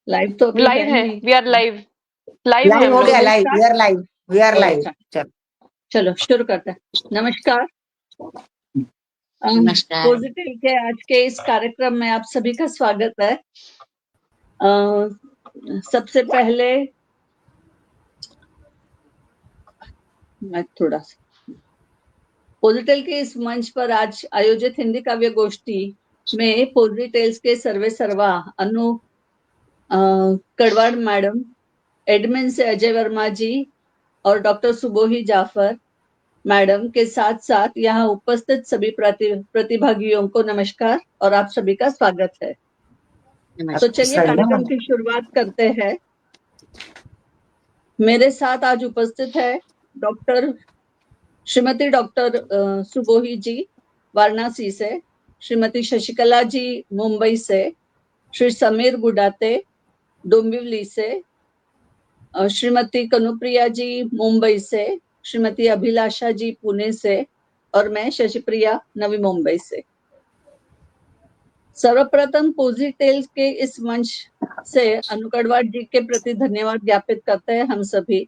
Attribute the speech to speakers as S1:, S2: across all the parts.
S1: Live तो अभी
S2: live
S1: है
S2: है,
S1: नहीं।
S2: वी आर लाइव, लाइव है
S3: लाइव
S2: हम
S3: हो गया,
S2: लोग।
S3: Live, we are live, we are live.
S1: अच्छा, चलो शुरू करते हैं। नमस्कार।
S3: नमस्कार।
S1: पॉजिटिव के आज के इस कार्यक्रम में आप सभी का स्वागत है। सबसे पहले मैं थोड़ा सा पॉजिटिव के इस मंच पर आज आयोजित हिंदी काव्य गोष्ठी में पॉजिटिव्स के सर्वे सर्वा अनु कड़वाड़ मैडम, एडमिन से अजय वर्मा जी और डॉक्टर सुबोही जाफर मैडम के साथ साथ यहाँ उपस्थित सभी प्रतिभागियों को नमस्कार और आप सभी का स्वागत है। तो चलिए कार्यक्रम की शुरुआत करते हैं। मेरे साथ आज उपस्थित है श्रीमती डॉक्टर सुबोही जी वाराणसी से, श्रीमती शशिकला जी मुंबई से, श्री समीर गुडाते डोंबिवली से, श्रीमती कनुप्रिया जी मुंबई से, श्रीमती अभिलाषा जी पुणे से और मैं शशिप्रिया नवी मुंबई से। सर्वप्रथम पॉजिटिव्स के इस मंच से अनु कड़वाड़ जी के प्रति धन्यवाद ज्ञापित करते हैं। हम सभी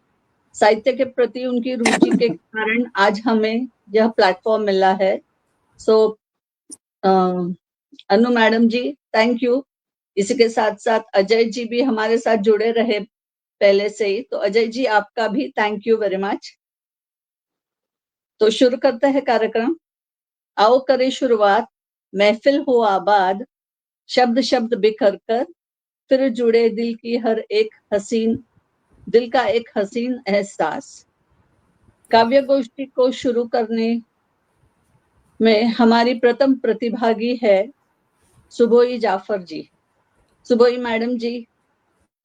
S1: साहित्य के प्रति उनकी रुचि के कारण आज हमें यह प्लेटफॉर्म मिला है। सो अनु मैडम जी थैंक यू। इसी के साथ साथ अजय जी भी हमारे साथ जुड़े रहे पहले से ही, तो अजय जी आपका भी थैंक यू वेरी मच। तो शुरू करते हैं कार्यक्रम। आओ करें शुरुआत, महफिल हो आबाद, शब्द शब्द बिखर कर फिर जुड़े दिल की हर एक हसीन, दिल का एक हसीन एहसास। काव्य गोष्ठी को शुरू करने में हमारी प्रथम प्रतिभागी है सुबोही जाफर जी। सुबोही मैडम जी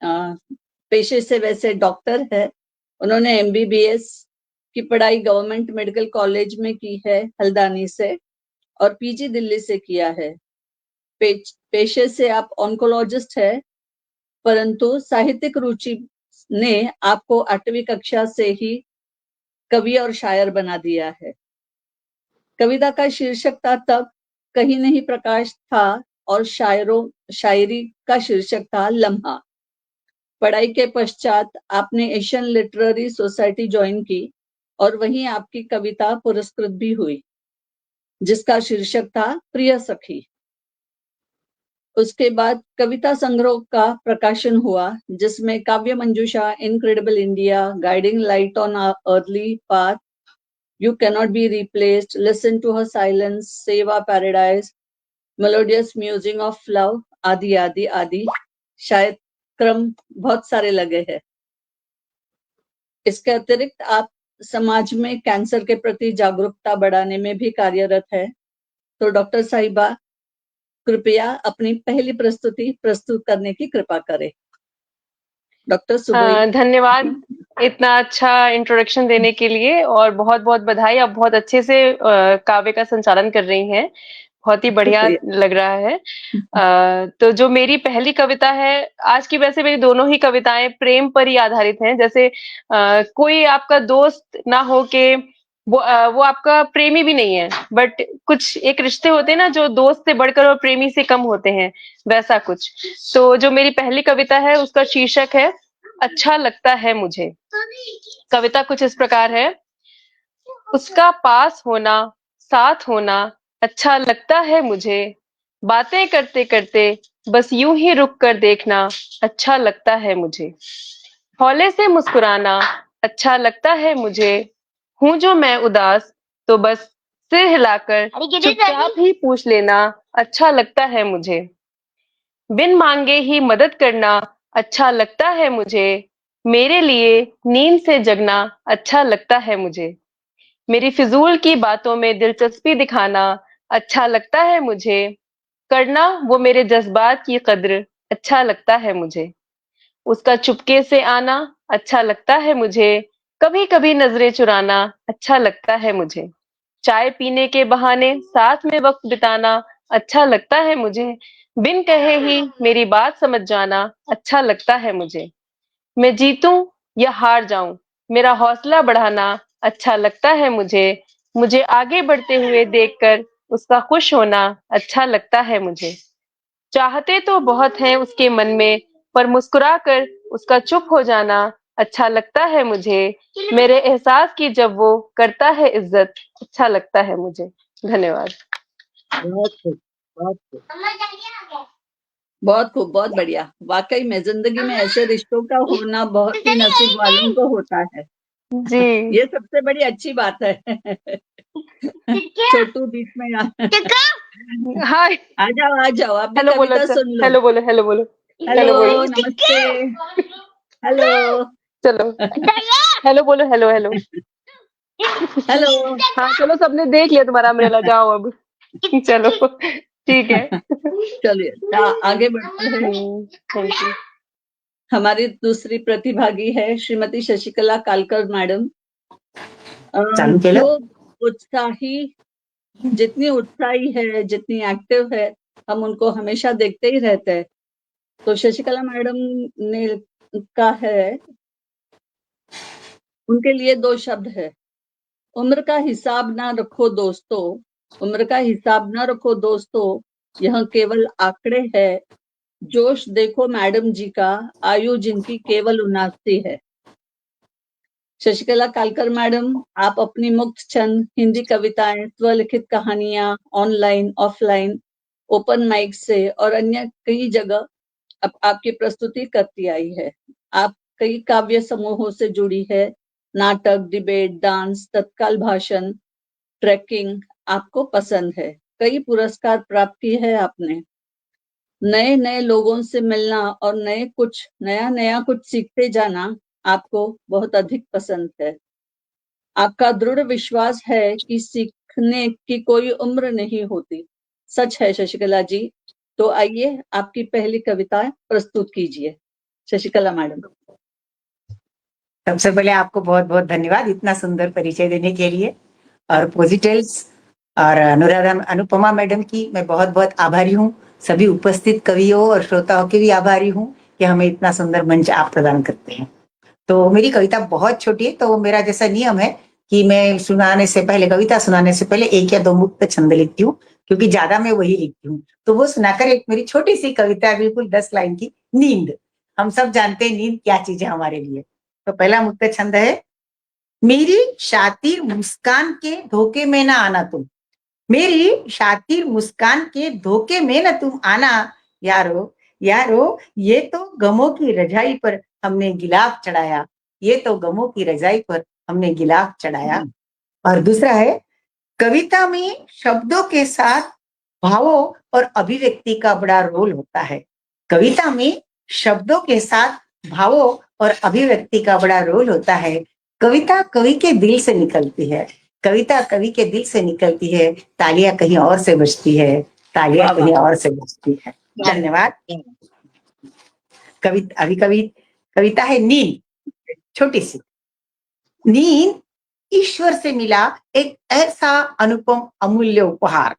S1: पेशे से वैसे डॉक्टर है। उन्होंने MBBS की पढ़ाई गवर्नमेंट मेडिकल कॉलेज में की है हल्द्वानी से और PG दिल्ली से किया है। पेशे से आप ऑन्कोलॉजिस्ट है, परंतु साहित्यिक रुचि ने आपको 8वीं कक्षा से ही कवि और शायर बना दिया है। कविता का शीर्षक था तब कहीं नहीं प्रकाश था और शायरी का शीर्षक था लम्हा। पढ़ाई के पश्चात आपने एशियन लिटरेरी सोसाइटी ज्वाइन की और वहीं आपकी कविता पुरस्कृत भी हुई, जिसका शीर्षक था प्रिय सखी। उसके बाद कविता संग्रह का प्रकाशन हुआ, जिसमें Kavya Manjusha, incredible India, guiding light on early path, you cannot be replaced, listen to her silence, सेवा paradise, melodious music of love आदि आदि आदि शायद क्रम बहुत सारे लगे हैं। इसके अतिरिक्त आप समाज में कैंसर के प्रति जागरूकता बढ़ाने में भी कार्यरत है। तो डॉक्टर साहिबा कृपया अपनी पहली प्रस्तुति प्रस्तुत करने की कृपा करें। डॉक्टर सुबोही।
S2: धन्यवाद इतना अच्छा इंट्रोडक्शन देने के लिए और बहुत बहुत बधाई। आप बहुत अच्छे से काव्य का संचालन कर रही हैं, बहुत ही बढ़िया लग रहा है। तो जो मेरी पहली कविता है आज की, वैसे मेरी दोनों ही कविताएं प्रेम पर ही आधारित हैं। जैसे कोई आपका दोस्त ना हो के वो आपका प्रेमी भी नहीं है, बट कुछ एक रिश्ते होते हैं ना जो दोस्त से बढ़कर और प्रेमी से कम होते हैं, वैसा कुछ। तो जो मेरी पहली कविता है उसका शीर्षक है अच्छा लगता है मुझे। कविता कुछ इस प्रकार है। उसका पास होना, साथ होना अच्छा लगता है मुझे। बातें करते करते बस यूं ही रुक कर देखना अच्छा लगता है मुझे। हौले से मुस्कुराना अच्छा लगता है मुझे। हूं जो मैं उदास तो बस सिर हिलाकर चुपचाप ही पूछ लेना अच्छा लगता है मुझे। बिन मांगे ही मदद करना अच्छा लगता है मुझे। मेरे लिए नींद से जगना अच्छा लगता है मुझे। मेरी फिजूल की बातों में दिलचस्पी दिखाना अच्छा लगता है मुझे। करना वो मेरे जज्बात की कद्र अच्छा लगता है मुझे। उसका चुपके से आना अच्छा लगता है मुझे। कभी कभी नजरें चुराना अच्छा लगता है मुझे। चाय पीने के बहाने साथ में वक्त बिताना अच्छा लगता है मुझे। बिन कहे ही मेरी बात समझ जाना अच्छा लगता है मुझे। मैं जीतूं या हार जाऊं मेरा हौसला बढ़ाना अच्छा लगता है मुझे। मुझे आगे बढ़ते हुए देखकर उसका खुश होना अच्छा लगता है मुझे। चाहते तो बहुत हैं उसके मन में, पर मुस्कुराकर उसका चुप हो जाना अच्छा लगता है मुझे। मेरे एहसास की जब वो करता है इज्जत, अच्छा लगता है मुझे। धन्यवाद।
S1: बहुत खूब, बहुत खूब, बहुत खूब, बहुत बढ़िया। वाकई में जिंदगी में ऐसे रिश्तों का होना बहुत ही नसीब वालों को होता है।
S2: जी।
S1: ये सबसे बड़ी अच्छी बात है। छोटू बीच में
S2: हाय।
S1: आ जाओ, आ जाओ, आप भी
S2: हेलो बोलो।
S1: कविता
S2: अच्छा,
S1: सुन लो।
S2: हेलो बोलो, हेलो बोलो,
S1: हेलो,
S2: हेलो बोलो।
S1: नमस्ते, हेलो,
S2: चलो, हेलो बोलो, हेलो हेलो।
S1: हेलो।
S2: हाँ चलो, सबने देख लिया तुम्हारा अम्ब्रेला, जाओ अब। चलो ठीक है।
S1: चलिए, आगे बढ़ते हैं।
S2: Thank you.
S1: हमारी दूसरी प्रतिभागी है श्रीमती शशिकला कालकर मैडम, जो उत्साही, जितनी उत्साही है, जितनी एक्टिव है, हम उनको हमेशा देखते ही रहते हैं। तो शशिकला मैडम ने का है, उनके लिए दो शब्द है। उम्र का हिसाब ना रखो दोस्तों, उम्र का हिसाब ना रखो दोस्तों, यह केवल आंकड़े है। जोश देखो मैडम जी का, आयु जिनकी केवल 79 है। शशिकला कालकर मैडम, आप अपनी मुक्त छंद, हिंदी कविताएं, स्वलिखित कहानियां, ऑनलाइन, ऑफलाइन, ओपन माइक से और अन्य कई जगह आपकी प्रस्तुति करती आई है। आप कई काव्य समूहों से जुड़ी है। नाटक, डिबेट, डांस, तत्काल भाषण, ट्रैकिंग आपको पसंद है। कई पुरस्कार प्राप्त किए हैं आपने। नए नए लोगों से मिलना और नया नया कुछ सीखते जाना आपको बहुत अधिक पसंद है। आपका दृढ़ विश्वास है कि सीखने की कोई उम्र नहीं होती। सच है शशिकला जी। तो आइए आपकी पहली कविता प्रस्तुत कीजिए, शशिकला मैडम।
S3: सबसे पहले आपको बहुत बहुत धन्यवाद इतना सुंदर परिचय देने के लिए। और पॉजिटिव्स और अनुराधा अनुपमा मैडम की मैं बहुत बहुत आभारी हूँ। सभी उपस्थित कवियों और श्रोताओं के भी आभारी हूँ कि हमें इतना सुंदर मंच आप प्रदान करते हैं। तो मेरी कविता बहुत छोटी है, तो मेरा जैसा नियम है कि मैं कविता सुनाने से पहले एक या दो मुक्त छंद लिखती हूँ, क्योंकि ज्यादा मैं वही लिखती हूँ। तो वो सुनाकर एक मेरी छोटी सी कविता है, बिल्कुल 10 लाइन की, नींद। हम सब जानते हैं नींद क्या चीज है हमारे लिए। तो पहला मुक्त छंद है, मेरी शातिर मुस्कान के धोखे में ना आना तुम, मेरी शातिर मुस्कान के धोखे में न तुम आना। यारो यारो, ये तो गमों की रजाई पर हमने गिलाफ चढ़ाया, ये तो गमों की रजाई पर हमने गिलाफ चढ़ाया। और दूसरा है, कविता में शब्दों के साथ भावों और अभिव्यक्ति का बड़ा रोल होता है। कविता में शब्दों के साथ भावों और अभिव्यक्ति का बड़ा रोल होता है। कविता कवि के दिल से निकलती है, कविता कवि के दिल से निकलती है। तालियां कहीं और से बजती है, तालियां कहीं और से बजती है। धन्यवाद। कविता है नींद, छोटी सी। नींद ईश्वर से मिला एक ऐसा अनुपम अमूल्य उपहार,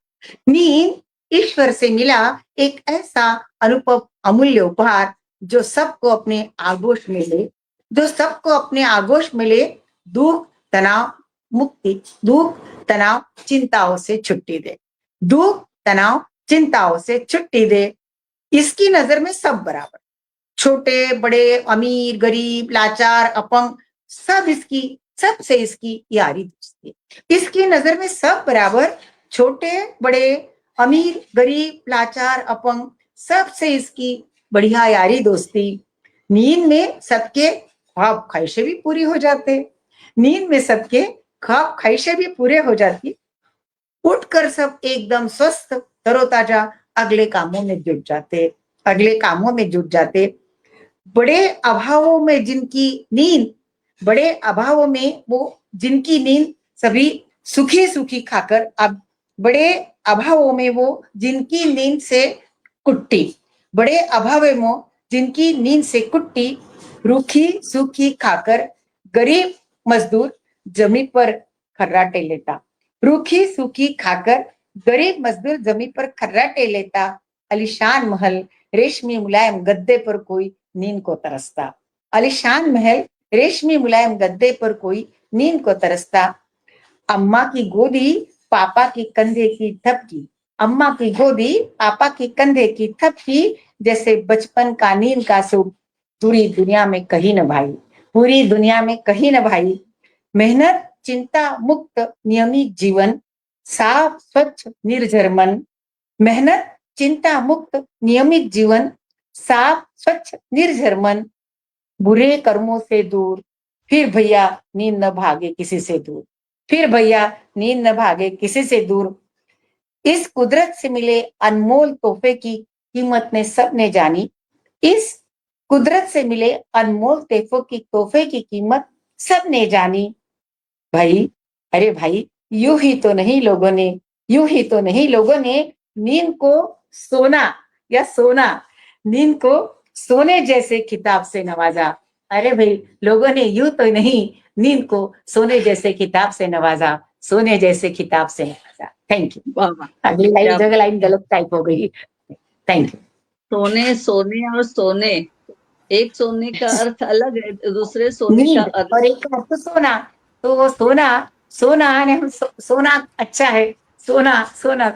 S3: नींद ईश्वर से मिला एक ऐसा अनुपम अमूल्य उपहार, जो सबको अपने आगोश में ले, जो सबको अपने आगोश में ले, दुख तनाव मुक्ति, दुख तनाव चिंताओं से छुट्टी दे, दुख तनाव चिंताओं से छुट्टी दे। इसकी नजर में सब बराबर, छोटे बड़े, अमीर गरीब, लाचार अपंग, सबसे इसकी यारी दोस्ती। इसकी नजर में सब बराबर, छोटे बड़े, अमीर गरीब, लाचार अपंग, सबसे इसकी बढ़िया यारी दोस्ती। नींद में सबके ख्वाब ख्वाहिशें भी पूरी हो जाते, नींद में सबके ख्वाब ख्वाहिशें भी पूरे हो जाती। उठकर सब एकदम स्वस्थ तरोताजा अगले कामों में जुट जाते, अगले कामों में जुट जाते। बड़े अभावों में जिनकी नींद, बड़े अभावों में वो जिनकी नींद सभी सुखी सुखी खाकर, अब बड़े अभावों में वो जिनकी नींद से कुट्टी, बड़े अभाव में जिनकी नींद से कुट्टी, रूखी सूखी खाकर गरीब मजदूर जमीन पर खर्राटे लेता, रूखी सूखी खाकर गरीब मजदूर जमीन पर खर्राटे लेता। अलीशान महल रेशमी मुलायम गद्दे पर कोई नींद को तरसता, अलीशान महल रेशमी मुलायम गद्दे पर कोई नींद को तरसता। अम्मा की गोदी, पापा के कंधे की थपकी, अम्मा की गोदी, पापा की कंधे की थपकी, जैसे बचपन का नींद का सुख पूरी दुनिया में कहीं न भाई, पूरी दुनिया में कहीं न भाई। मेहनत, चिंता मुक्त नियमित जीवन, साफ स्वच्छ निर्झर मन। मेहनत, चिंता मुक्त नियमित जीवन, साफ स्वच्छ निर्झर मन। बुरे कर्मों से दूर, फिर भैया नींद न भागे किसी से दूर, फिर भैया नींद न भागे किसी से दूर। इस कुदरत से मिले अनमोल तोहफे की कीमत ने सबने जानी। इस कुदरत से मिले अनमोल तोहफे की कीमत सबने जानी। भाई, अरे भाई, यूं ही तो नहीं लोगों ने, यूं ही तो नहीं लोगों ने नींद को सोना या सोना, नींद को सोने जैसे खिताब से नवाजा। अरे भाई, लोगों ने यूं तो नहीं नींद को सोने जैसे खिताब से नवाजा, सोने जैसे खिताब से नवाजा। Thank you.
S1: वाह वाह,
S3: अगली लाइन,
S1: क्या
S3: जगह लाइन गलत टाइप हो गई। Thank you.
S1: सोने, सोने और सोने, एक सोने का अर्थ अलग है, दूसरे सोने का
S3: नींद
S1: अर्थ।
S3: और एक अर्थ सोना, तो वो सोना, सोना ने हम सोना अच्छा है, सोना सोना,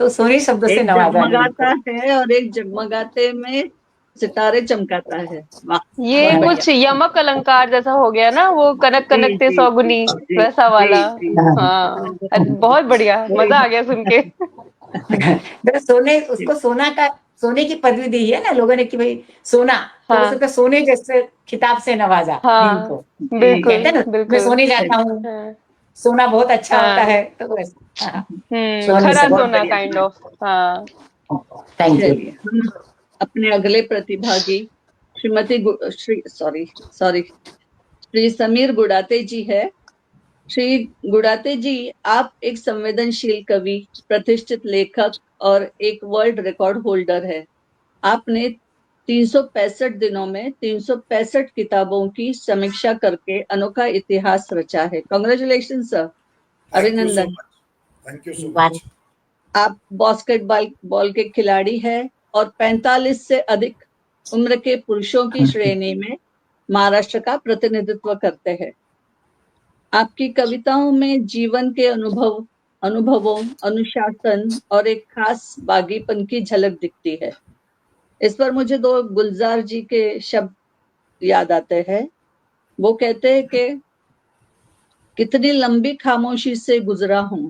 S3: तो सोने शब्द से
S1: एक
S3: नवाजा नींद
S1: जगमगाता
S3: को।
S1: है और एक जगमगाते में सितारे चमकाता है। वाह, बहुत
S2: ये
S1: बढ़िया।
S2: कुछ यमक अलंकार जैसा हो गया ना, वो कनक
S1: जी
S2: कनकते
S1: जी
S2: सौगुनी,
S1: जी
S2: वैसा वाला।
S1: जी जी।
S2: हाँ, बहुत बढ़िया,
S1: वही
S2: मजा आ
S1: है।
S2: गया सुन के।
S3: तो सोने, उसको सोना का, सोने की पदवी दी है ना लोगों ने कि भाई सोना, तो वो
S2: हाँ
S3: सोचता सोने जैसे खिताब से नवाजा नींद
S2: हाँ,
S3: को।
S1: जी
S2: बिल्कुल
S3: कहते हैं ना, मैं
S2: बिल्कुल।
S3: सोने जाता हूँ,
S2: हाँ
S3: सोना बहुत अच्छा होता
S2: हाँ,
S3: है, तो वैसे हाँ, सोने
S2: खरा
S3: से।
S1: बहुत
S2: सोना
S1: बढ़िया।
S2: Kind of. हाँ।
S3: Thank you.
S1: चलिए, हम अपने अगले प्रतिभागी श्री सॉरी सॉरी श्री समीर गुड़ाते जी है। श्री गुड़ाते जी, आप एक संवेदनशील कवि, प्रतिष्ठित लेखक और एक वर्ल्ड रिकॉर्ड होल्डर है। आपने 365 दिनों में 365 किताबों की समीक्षा करके अनोखा इतिहास रचा है। Congratulation sir,
S4: thank you so
S1: अभिनंदन।
S4: Much, thank you so much.
S1: आप बास्केटबॉल बॉल के खिलाड़ी हैं और 45 से अधिक उम्र के पुरुषों की श्रेणी में महाराष्ट्र का प्रतिनिधित्व करते हैं। आपकी कविताओं में जीवन के अनुभवों, अनुशासन और एक खास बागीपन की झलक दिखती है। इस पर मुझे दो गुलजार जी के शब्द याद आते हैं। वो कहते हैं कि कितनी लंबी खामोशी से गुजरा हूं,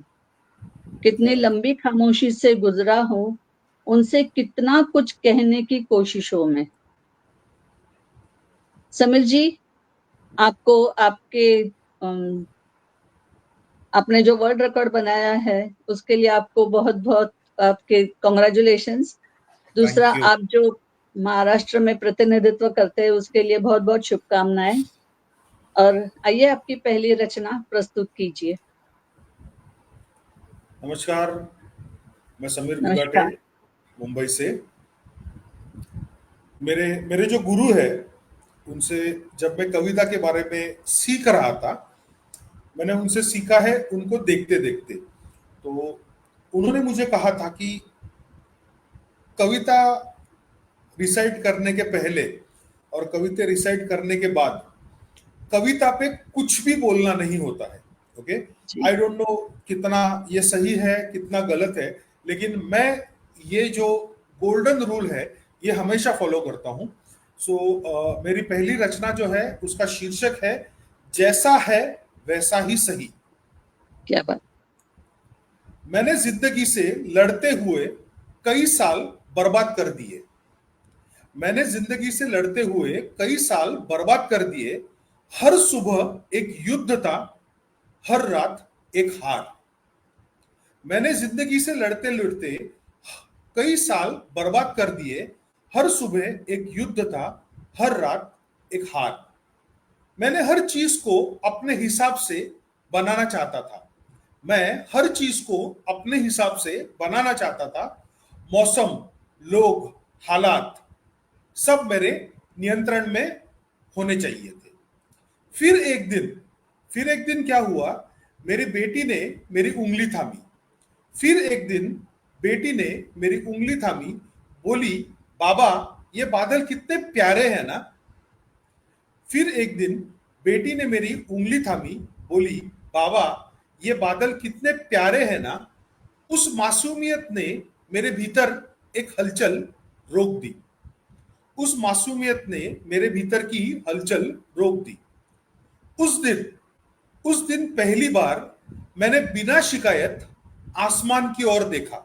S1: कितनी लंबी खामोशी से गुजरा हूं, उनसे कितना कुछ कहने की कोशिशों में। समीर जी, आपको आपने जो वर्ल्ड रिकॉर्ड बनाया है उसके लिए आपको बहुत बहुत आपके कॉन्ग्रेचुलेशंस। दूसरा,
S4: थैंक यू।
S1: आप जो महाराष्ट्र में प्रतिनिधित्व करते हैं उसके लिए बहुत बहुत शुभकामनाएं। और आइए, आपकी पहली रचना प्रस्तुत कीजिए।
S4: नमस्कार, मैं समीर गुगाटे,
S1: नमस्कार।
S4: मुंबई से। मेरे मेरे जो गुरु है, उनसे जब मैं कविता के बारे में सीख रहा था, मैंने उनसे सीखा है उनको देखते देखते। तो उन्होंने मुझे कहा था कि कविता रिसाइट करने के पहले और कविता रिसाइट करने के बाद कविता पे कुछ भी बोलना नहीं होता है। ओके,
S1: जी
S4: आई डोंट नो कितना ये सही है कितना गलत है, लेकिन मैं ये जो गोल्डन रूल है ये हमेशा फॉलो करता हूँ। सो मेरी पहली रचना जो है उसका शीर्षक है जैसा है वैसा ही सही।
S1: क्या बात।
S4: मैंने जिंदगी से लड़ते हुए कई साल बर्बाद कर दिए। मैंने जिंदगी से लड़ते हुए कई साल बर्बाद कर दिए। हर सुबह एक युद्ध था, हर रात एक हार। मैंने जिंदगी से लड़ते लड़ते कई साल बर्बाद कर दिए। हर सुबह एक युद्ध था, हर रात एक हार। मैंने हर चीज को अपने हिसाब से बनाना चाहता था। मैं हर चीज को अपने हिसाब से बनाना चाहता था। मौसम, लोग, हालात सब मेरे नियंत्रण में होने चाहिए थे। फिर एक दिन फिर एक दिन क्या हुआ, मेरी बेटी ने मेरी उंगली थामी। फिर एक दिन बेटी ने मेरी उंगली थामी, बोली, बाबा ये बादल कितने प्यारे हैं ना। फिर एक दिन बेटी ने मेरी उंगली थामी, बोली, बाबा ये बादल कितने प्यारे हैं ना। उस मासूमियत ने मेरे भीतर एक हलचल रोक दी। उस मासूमियत ने मेरे भीतर की हलचल रोक दी। उस दिन पहली बार मैंने बिना शिकायत आसमान की ओर देखा।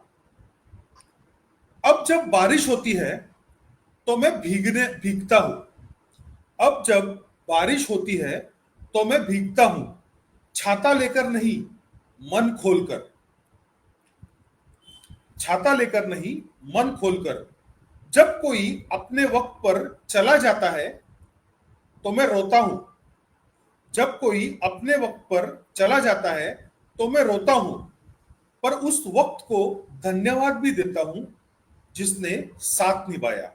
S4: अब जब बारिश होती है तो मैं भीगता हूं। अब जब बारिश होती है तो मैं भीगता हूं, छाता लेकर नहीं, मन खोलकर। छाता लेकर नहीं, मन खोलकर। जब कोई अपने वक्त पर चला जाता है तो मैं रोता हूं। जब कोई अपने वक्त पर चला जाता है तो मैं रोता हूं, पर उस वक्त को धन्यवाद भी देता हूं जिसने साथ निभाया।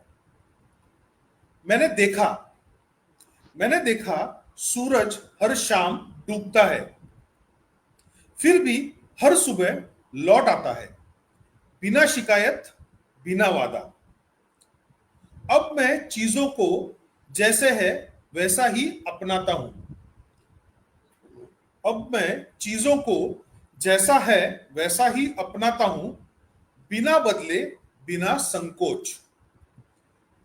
S4: मैंने देखा सूरज हर शाम डूबता है, फिर भी हर सुबह लौट आता है, बिना शिकायत, बिना वादा। अब मैं चीजों को जैसे है वैसा ही अपनाता हूं। अब मैं चीजों को जैसा है वैसा ही अपनाता हूं, बिना बदले, बिना संकोच।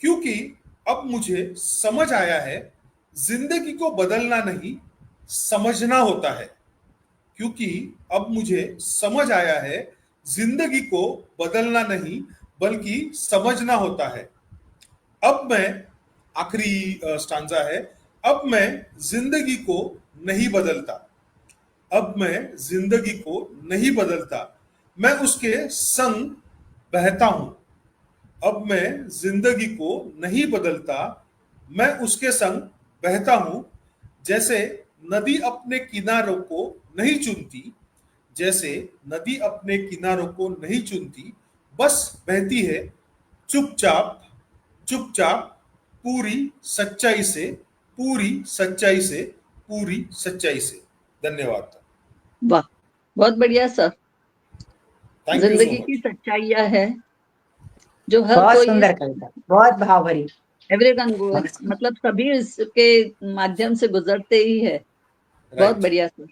S4: क्योंकि अब मुझे समझ आया है, जिंदगी को बदलना नहीं, समझना होता है। क्योंकि अब मुझे समझ आया है, जिंदगी को बदलना नहीं बल्कि समझना होता है। अब मैं, आखिरी स्टांजा है, अब मैं जिंदगी को नहीं बदलता। अब मैं जिंदगी को नहीं बदलता, मैं उसके संग बहता हूं। अब मैं जिंदगी को नहीं बदलता, मैं उसके संग बहता हूं। जैसे नदी अपने किनारों को नहीं चुनती, जैसे नदी अपने किनारों को नहीं चुनती, बस बहती है चुपचाप, चुपचाप, पूरी सच्चाई से, पूरी सच्चाई से, पूरी सच्चाई से। धन्यवाद।
S1: वाह, बहुत बढ़िया सर।
S4: थैंक यू सो
S1: जिंदगी की
S4: मच।
S1: सच्चाइयां है जो हर
S3: बहुत
S1: कोई,
S3: सुंदर कविता, बहुत भाव भरी।
S1: एवरीवन, मतलब सभी इसके माध्यम से गुजरते ही है। बहुत
S4: राइट,
S1: बढ़िया सर।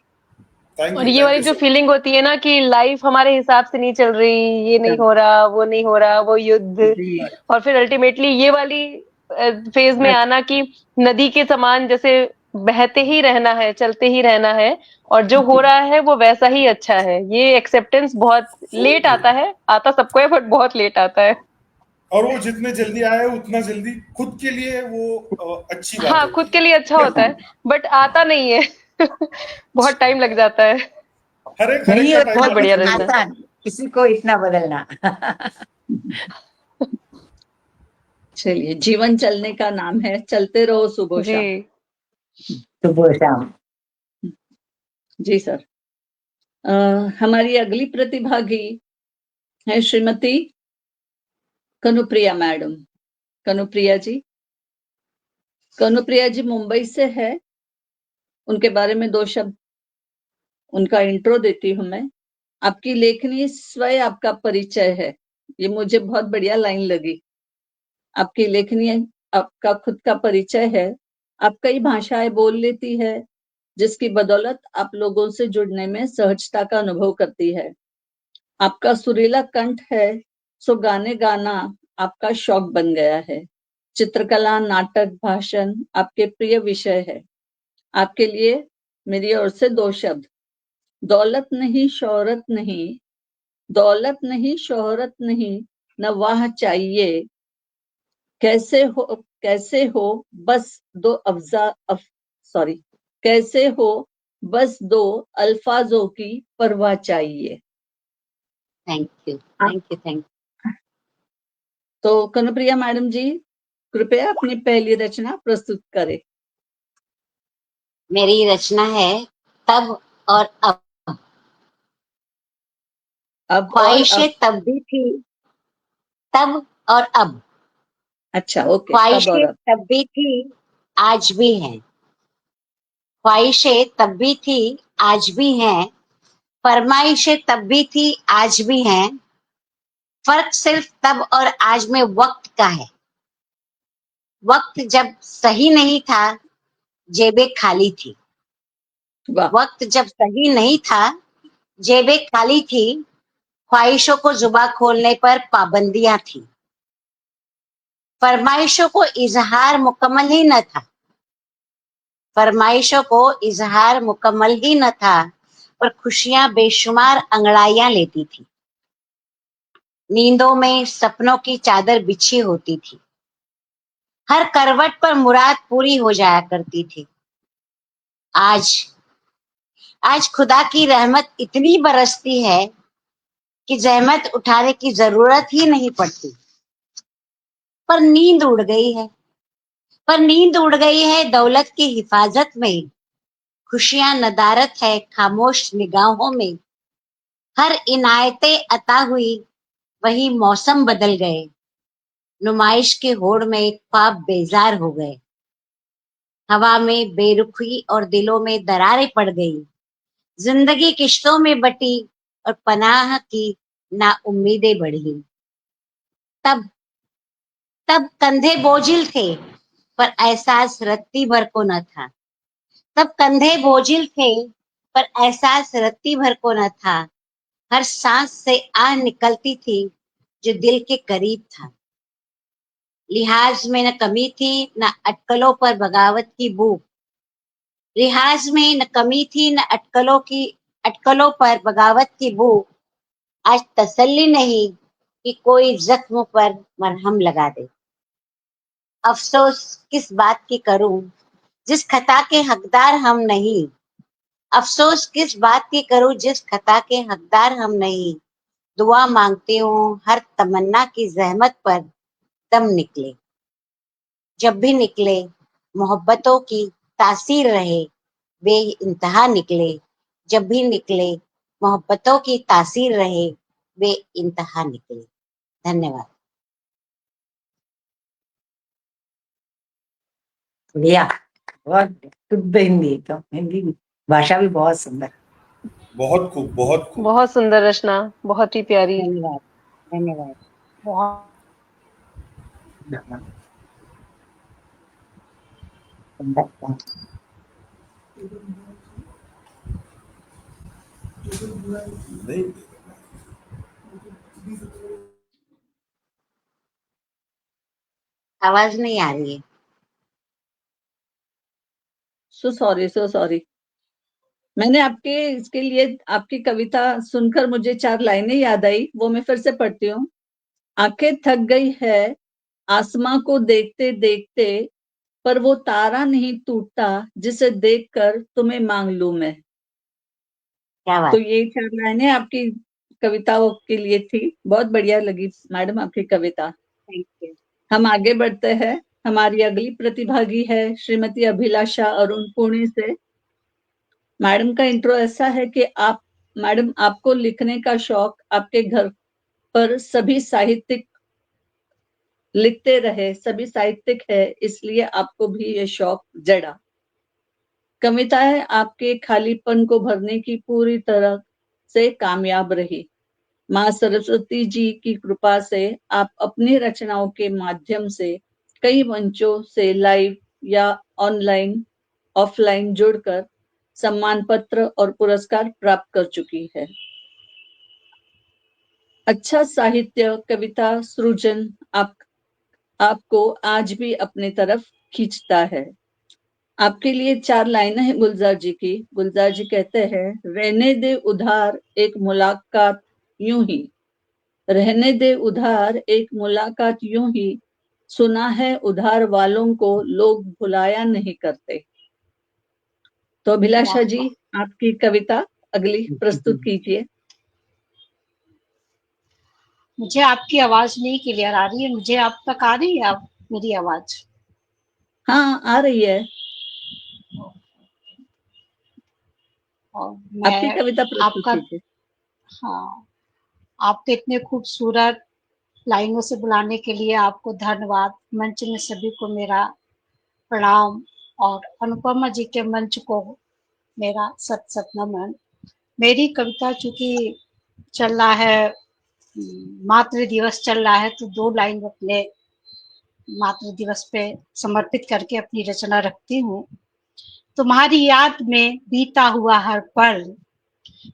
S4: थैंक
S2: और
S4: यू,
S2: ये
S4: थैंक
S2: वाली
S4: यू
S2: जो
S4: सो
S2: फीलिंग होती है ना कि लाइफ हमारे हिसाब से नहीं चल रही, ये नहीं हो रहा, वो नहीं हो रहा, वो युद्ध,
S1: जी,
S2: और फिर अल्टीमेटली ये वाली फेज में आना कि नदी के समान जैसे बहते ही रहना है, चलते ही रहना है, और जो हो रहा है वो वैसा ही अच्छा है। ये एक्सेप्टेंस बहुत लेट आता है, आता सबको है बट बहुत लेट आता है।
S4: और वो जितने जल्दी आए उतना जल्दी खुद के लिए वो अच्छी बात
S2: हाँ,
S4: होती
S2: खुद के लिए अच्छा होता है बट आता नहीं है। बहुत टाइम लग जाता है।
S4: है। हर एक
S3: नहीं
S4: का टाइम
S3: होता
S2: बहुत
S4: लगता
S2: बढ़िया
S3: कुछ
S4: है।
S2: रचना।
S3: आसान किसी को इतना बदलना।
S1: चलिए, जीवन चलने का नाम है, चलते रहो सुबह
S2: जी।
S1: शाम।
S3: सुबह शाम।
S1: जी सर। हमारी अगली प्रतिभागी है श्रीमती कनुप्रिया मैडम। कनुप्रिया जी, कनुप्रिया जी मुंबई से है। उनके बारे में 2 शब्द उनका इंट्रो देती हूं मैं। आपकी लेखनी स्वयं आपका परिचय है, ये मुझे बहुत बढ़िया लाइन लगी। आपकी लेखनी आपका खुद का परिचय है। आप कई भाषाएं बोल लेती है, जिसकी बदौलत आप लोगों से जुड़ने में सहजता का अनुभव करती है। आपका सुरीला कंठ है, सो गाने गाना आपका शौक बन गया है। चित्रकला, नाटक, भाषण आपके प्रिय विषय है। आपके लिए मेरी ओर से 2 शब्द, दौलत नहीं शोहरत नहीं, दौलत नहीं शोहरत नहीं, न वाह चाहिए। कैसे हो बस 2 सॉरी, कैसे हो बस 2 अल्फाजों की परवाह चाहिए।
S5: Thank you, thank you, thank you.
S1: तो कनुप्रिया मैडम जी, कृपया अपनी पहली रचना प्रस्तुत करें।
S5: मेरी रचना है तब और अब।
S1: अब और
S5: ख्वाहिशें
S1: अब।
S5: तब भी थी, तब और अब।
S1: अच्छा, ओके, तब और
S5: ख्वाहिशें
S1: अब।
S5: तब भी थी, आज भी हैं। ख्वाहिशें तब भी थी, आज भी हैं। फरमाइशें तब भी थी, आज भी हैं। फर्क सिर्फ तब और आज में वक्त का है। वक्त जब सही नहीं था, जेबें खाली थी।
S1: वाह,
S5: वक्त जब सही नहीं था, जेबें खाली थी। ख्वाहिशों को जुबां खोलने पर पाबंदियां थी, फरमाइशों को इजहार मुकम्मल ही न था, फरमाइशों को इजहार मुकम्मल ही न था, पर खुशियां बेशुमार अंगड़ाइयां लेती थी। नींदों में सपनों की चादर बिछी होती थी, हर करवट पर मुराद पूरी हो जाया करती थी। आज आज खुदा की रहमत इतनी बरसती है कि जहमत उठाने की जरूरत ही नहीं पड़ती। पर नींद उड़ गई है, पर नींद उड़ गई है दौलत की हिफाजत में, खुशियां नदारत है खामोश निगाहों में। हर इनायतें अता हुई, वही मौसम बदल गए, नुमाइश के होड़ में ख्वाब बेजार हो गए। हवा में बेरुखी और दिलों में दरारें पड़ गई, जिंदगी किश्तों में बटी और पनाह की नाउम्मीदें बढ़ी। तब तब कंधे बोझिल थे, पर एहसास रत्ती भर को न था। तब कंधे बोझिल थे, पर एहसास रत्ती भर को न था। हर सांस से आह निकलती थी, जो दिल के करीब था। लिहाज में न कमी थी, न अटकलों पर बगावत की भूख। लिहाज में न कमी थी, न अटकलों पर बगावत की भूख। आज तसल्ली नहीं कि कोई जख्म पर मरहम लगा दे। अफसोस किस बात की करूं, जिस खता के हकदार हम नहीं। अफसोस किस बात की करूं, जिस खता के हकदार हम नहीं। दुआ मांगती हूँ हर तमन्ना की जहमत पर दम निकले। जब भी निकले मोहब्बतों की तासीर रहे, बेइंतहा निकले। जब भी निकले मोहब्बतों की तासीर रहे, बेइंतहा निकले। धन्यवाद।
S3: बढ़िया, बहुत शुद्ध हिंदी, तो हिंदी भाषा भी बहुत सुंदर।
S4: बहुत खूब, बहुत खूब।
S2: बहुत सुंदर रचना, बहुत ही प्यारी।
S5: धन्यवाद, धन्यवाद।
S2: बहुत
S4: नहीं,
S5: आवाज नहीं आ रही है।
S1: So sorry. मैंने आपके इसके लिए आपकी कविता सुनकर मुझे 4 लाइनें याद आई, वो मैं फिर से पढ़ती हूँ। आंखें थक गई है आसमां को देखते देखते, पर वो तारा नहीं टूटता जिसे देखकर तुम्हें मांग लूं मैं।
S5: क्या
S1: तो
S5: बात।
S1: ये 4 लाइनें आपकी कविताओं के लिए थी। बहुत बढ़िया लगी मैडम आपकी कविता।
S5: Thank you.
S1: हम आगे बढ़ते हैं। हमारी अगली प्रतिभागी है श्रीमती अभिलाषा अरुण पुणे से। मैडम का इंट्रो ऐसा है कि आप मैडम आपको लिखने का शौक आपके घर पर सभी साहित्यिक लिखते रहे, सभी साहित्यिक है, इसलिए आपको भी ये शौक जड़ा। कविताएं आपके खालीपन को भरने की पूरी तरह से कामयाब रही। माँ सरस्वती जी की कृपा से आप अपनी रचनाओं के माध्यम से कई मंचों से लाइव या ऑनलाइन ऑफलाइन जुड़कर सम्मान पत्र और पुरस्कार प्राप्त कर चुकी है। अच्छा साहित्य, कविता सृजन आपको आज भी अपने तरफ खींचता है। आपके लिए 4 लाइनें हैं गुलजार जी की। गुलजार जी कहते हैं, रहने दे उधार एक मुलाकात यूं ही, रहने दे उधार एक मुलाकात यूं ही, सुना है उधार वालों को लोग भुलाया नहीं करते। तो अभिलाषा जी आपकी कविता अगली प्रस्तुत कीजिए।
S6: मुझे आपकी आवाज नहीं क्लियर आ रही है, मुझे आप तक आ रही है आप मेरी आवाज?
S1: हाँ आ रही है,
S6: और
S1: आपकी
S6: मैं
S1: कविता प्रस्तुत
S6: आपका,
S1: कीजिए।
S6: हाँ, आपके इतने खूबसूरत लाइनों से बुलाने के लिए आपको धन्यवाद। मंच में सभी को मेरा प्रणाम और अनुपमा जी के मंच को मेरा सत सत नमन। मेरी कविता चूंकि चल रहा है, मातृ दिवस चल रहा है, तो 2 लाइन अपने मातृ दिवस पे समर्पित करके अपनी रचना रखती हूँ। तुम्हारी याद में बीता हुआ हर पल,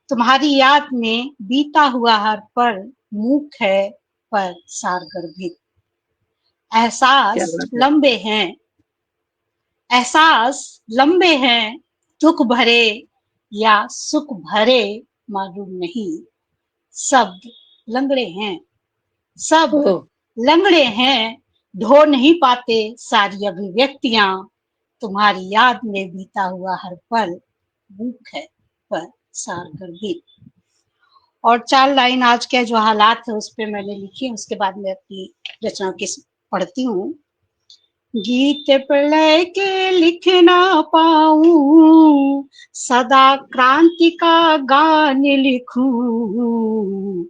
S6: तुम्हारी याद में बीता हुआ हर पल मूक है पर सारगर्भित।
S1: क्या
S6: एहसास
S1: बात है।
S6: लंबे हैं, एहसास लंबे हैं, दुख भरे या सुख भरे मालूम नहीं। शब्द लंगड़े हैं, सब
S1: ओह,
S6: लंगड़े हैं, ढो नहीं पाते सारी अभिव्यक्तियां। तुम्हारी याद में बीता हुआ हर पल मूक है पर सारगर्भित। और 4 लाइन आज के जो हालात है उस पे मैंने लिखी है, उसके बाद मैं अपनी रचना की पढ़ती हूँ। गीत प्रलय के लिख ना पाऊं, सदा क्रांति का गान लिखूं।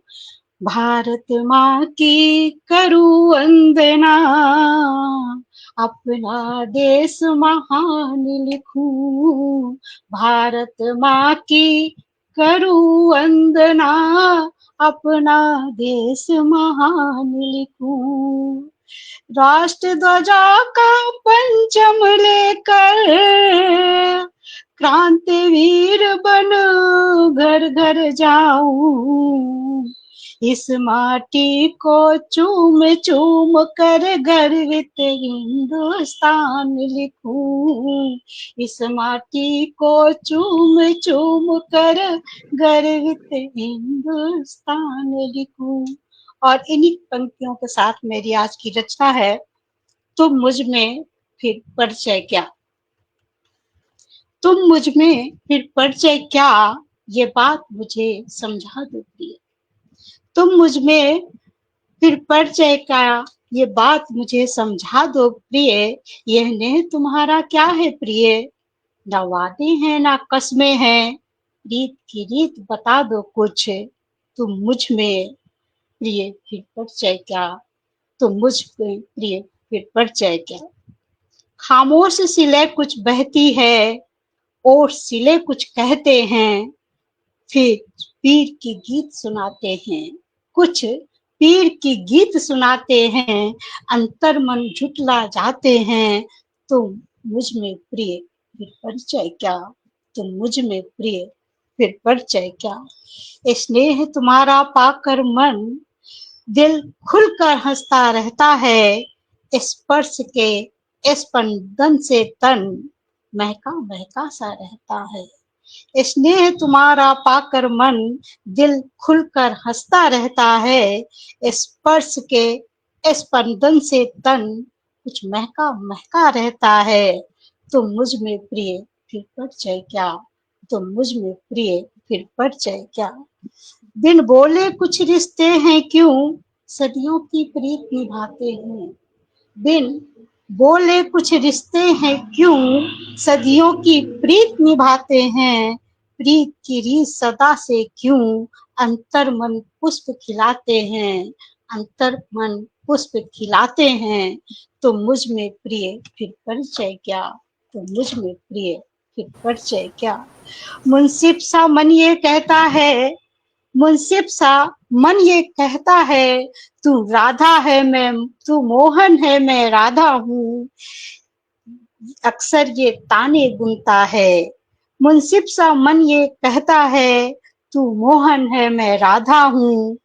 S6: भारत माँ की करूं वंदना, अपना देश महान लिखूं। भारत माँ की करूं वंदना, अपना देश महान लिखूं। राष्ट्र ध्वजा का पंचम लेकर क्रांतिवीर बन घर घर जाऊं। इस माटी को चूम चूम कर गर्वित हिंदुस्तान लिखूं। इस माटी को चूम चूम कर गर्वित हिंदुस्तान लिखूं। और इन्हीं पंक्तियों के साथ मेरी आज की रचना है, तुम मुझ में फिर परिचय क्या। तुम मुझ में फिर परिचय क्या, ये बात मुझे समझा दो प्रिय। तुम मुझ में फिर परिचय क्या, ये बात मुझे समझा दो प्रिय। यह नेह तुम्हारा क्या है प्रिय, ना वादे हैं ना कस्में हैं, रीत की रीत बता दो कुछ। तुम मुझ में प्रिय फिर परिचय क्या, तुम मुझ में प्रिय फिर परिचय क्या। खामोश सिले कुछ बहती है और सिले कुछ कहते हैं, फिर पीर की गीत सुनाते हैं। कुछ पीर की गीत सुनाते हैं, अंतर मन झुटला जाते हैं। तुम मुझ में प्रिय फिर परिचय क्या, तुम मुझ में प्रिय फिर परिचय क्या। स्नेह तुम्हारा पाकर मन दिल खुलकर हंसता रहता है। स्पर्श के स्पंदन से तन महका महका सा रहता है। स्नेह तुम्हारा पाकर मन दिल खुलकर हंसता रहता है। स्पर्श के स्पंदन से तन कुछ महका महका रहता है। तुम मुझ में प्रिय फिर परिचय क्या, तुम मुझ में प्रिय फिर परिचय क्या। बिन बोले कुछ रिश्ते हैं क्यों, सदियों की प्रीत निभाते हैं। बिन बोले कुछ रिश्ते हैं क्यों, सदियों की प्रीत निभाते हैं। प्रीत की रीत सदा से क्यों, अंतर मन पुष्प खिलाते हैं। अंतर मन पुष्प खिलाते हैं। तुम मुझ में प्रिय फिर परिचय क्या, तुम मुझ में प्रिय फिर परिचय क्या। मुंसिफ सा मन ये कहता है, मुंसिफ सा मन ये कहता है, तू राधा है मैं, तू मोहन है मैं राधा हूँ। अक्सर ये ताने बुनता है। मुंसिफ सा मन ये कहता है, तू मोहन है मैं राधा हूँ।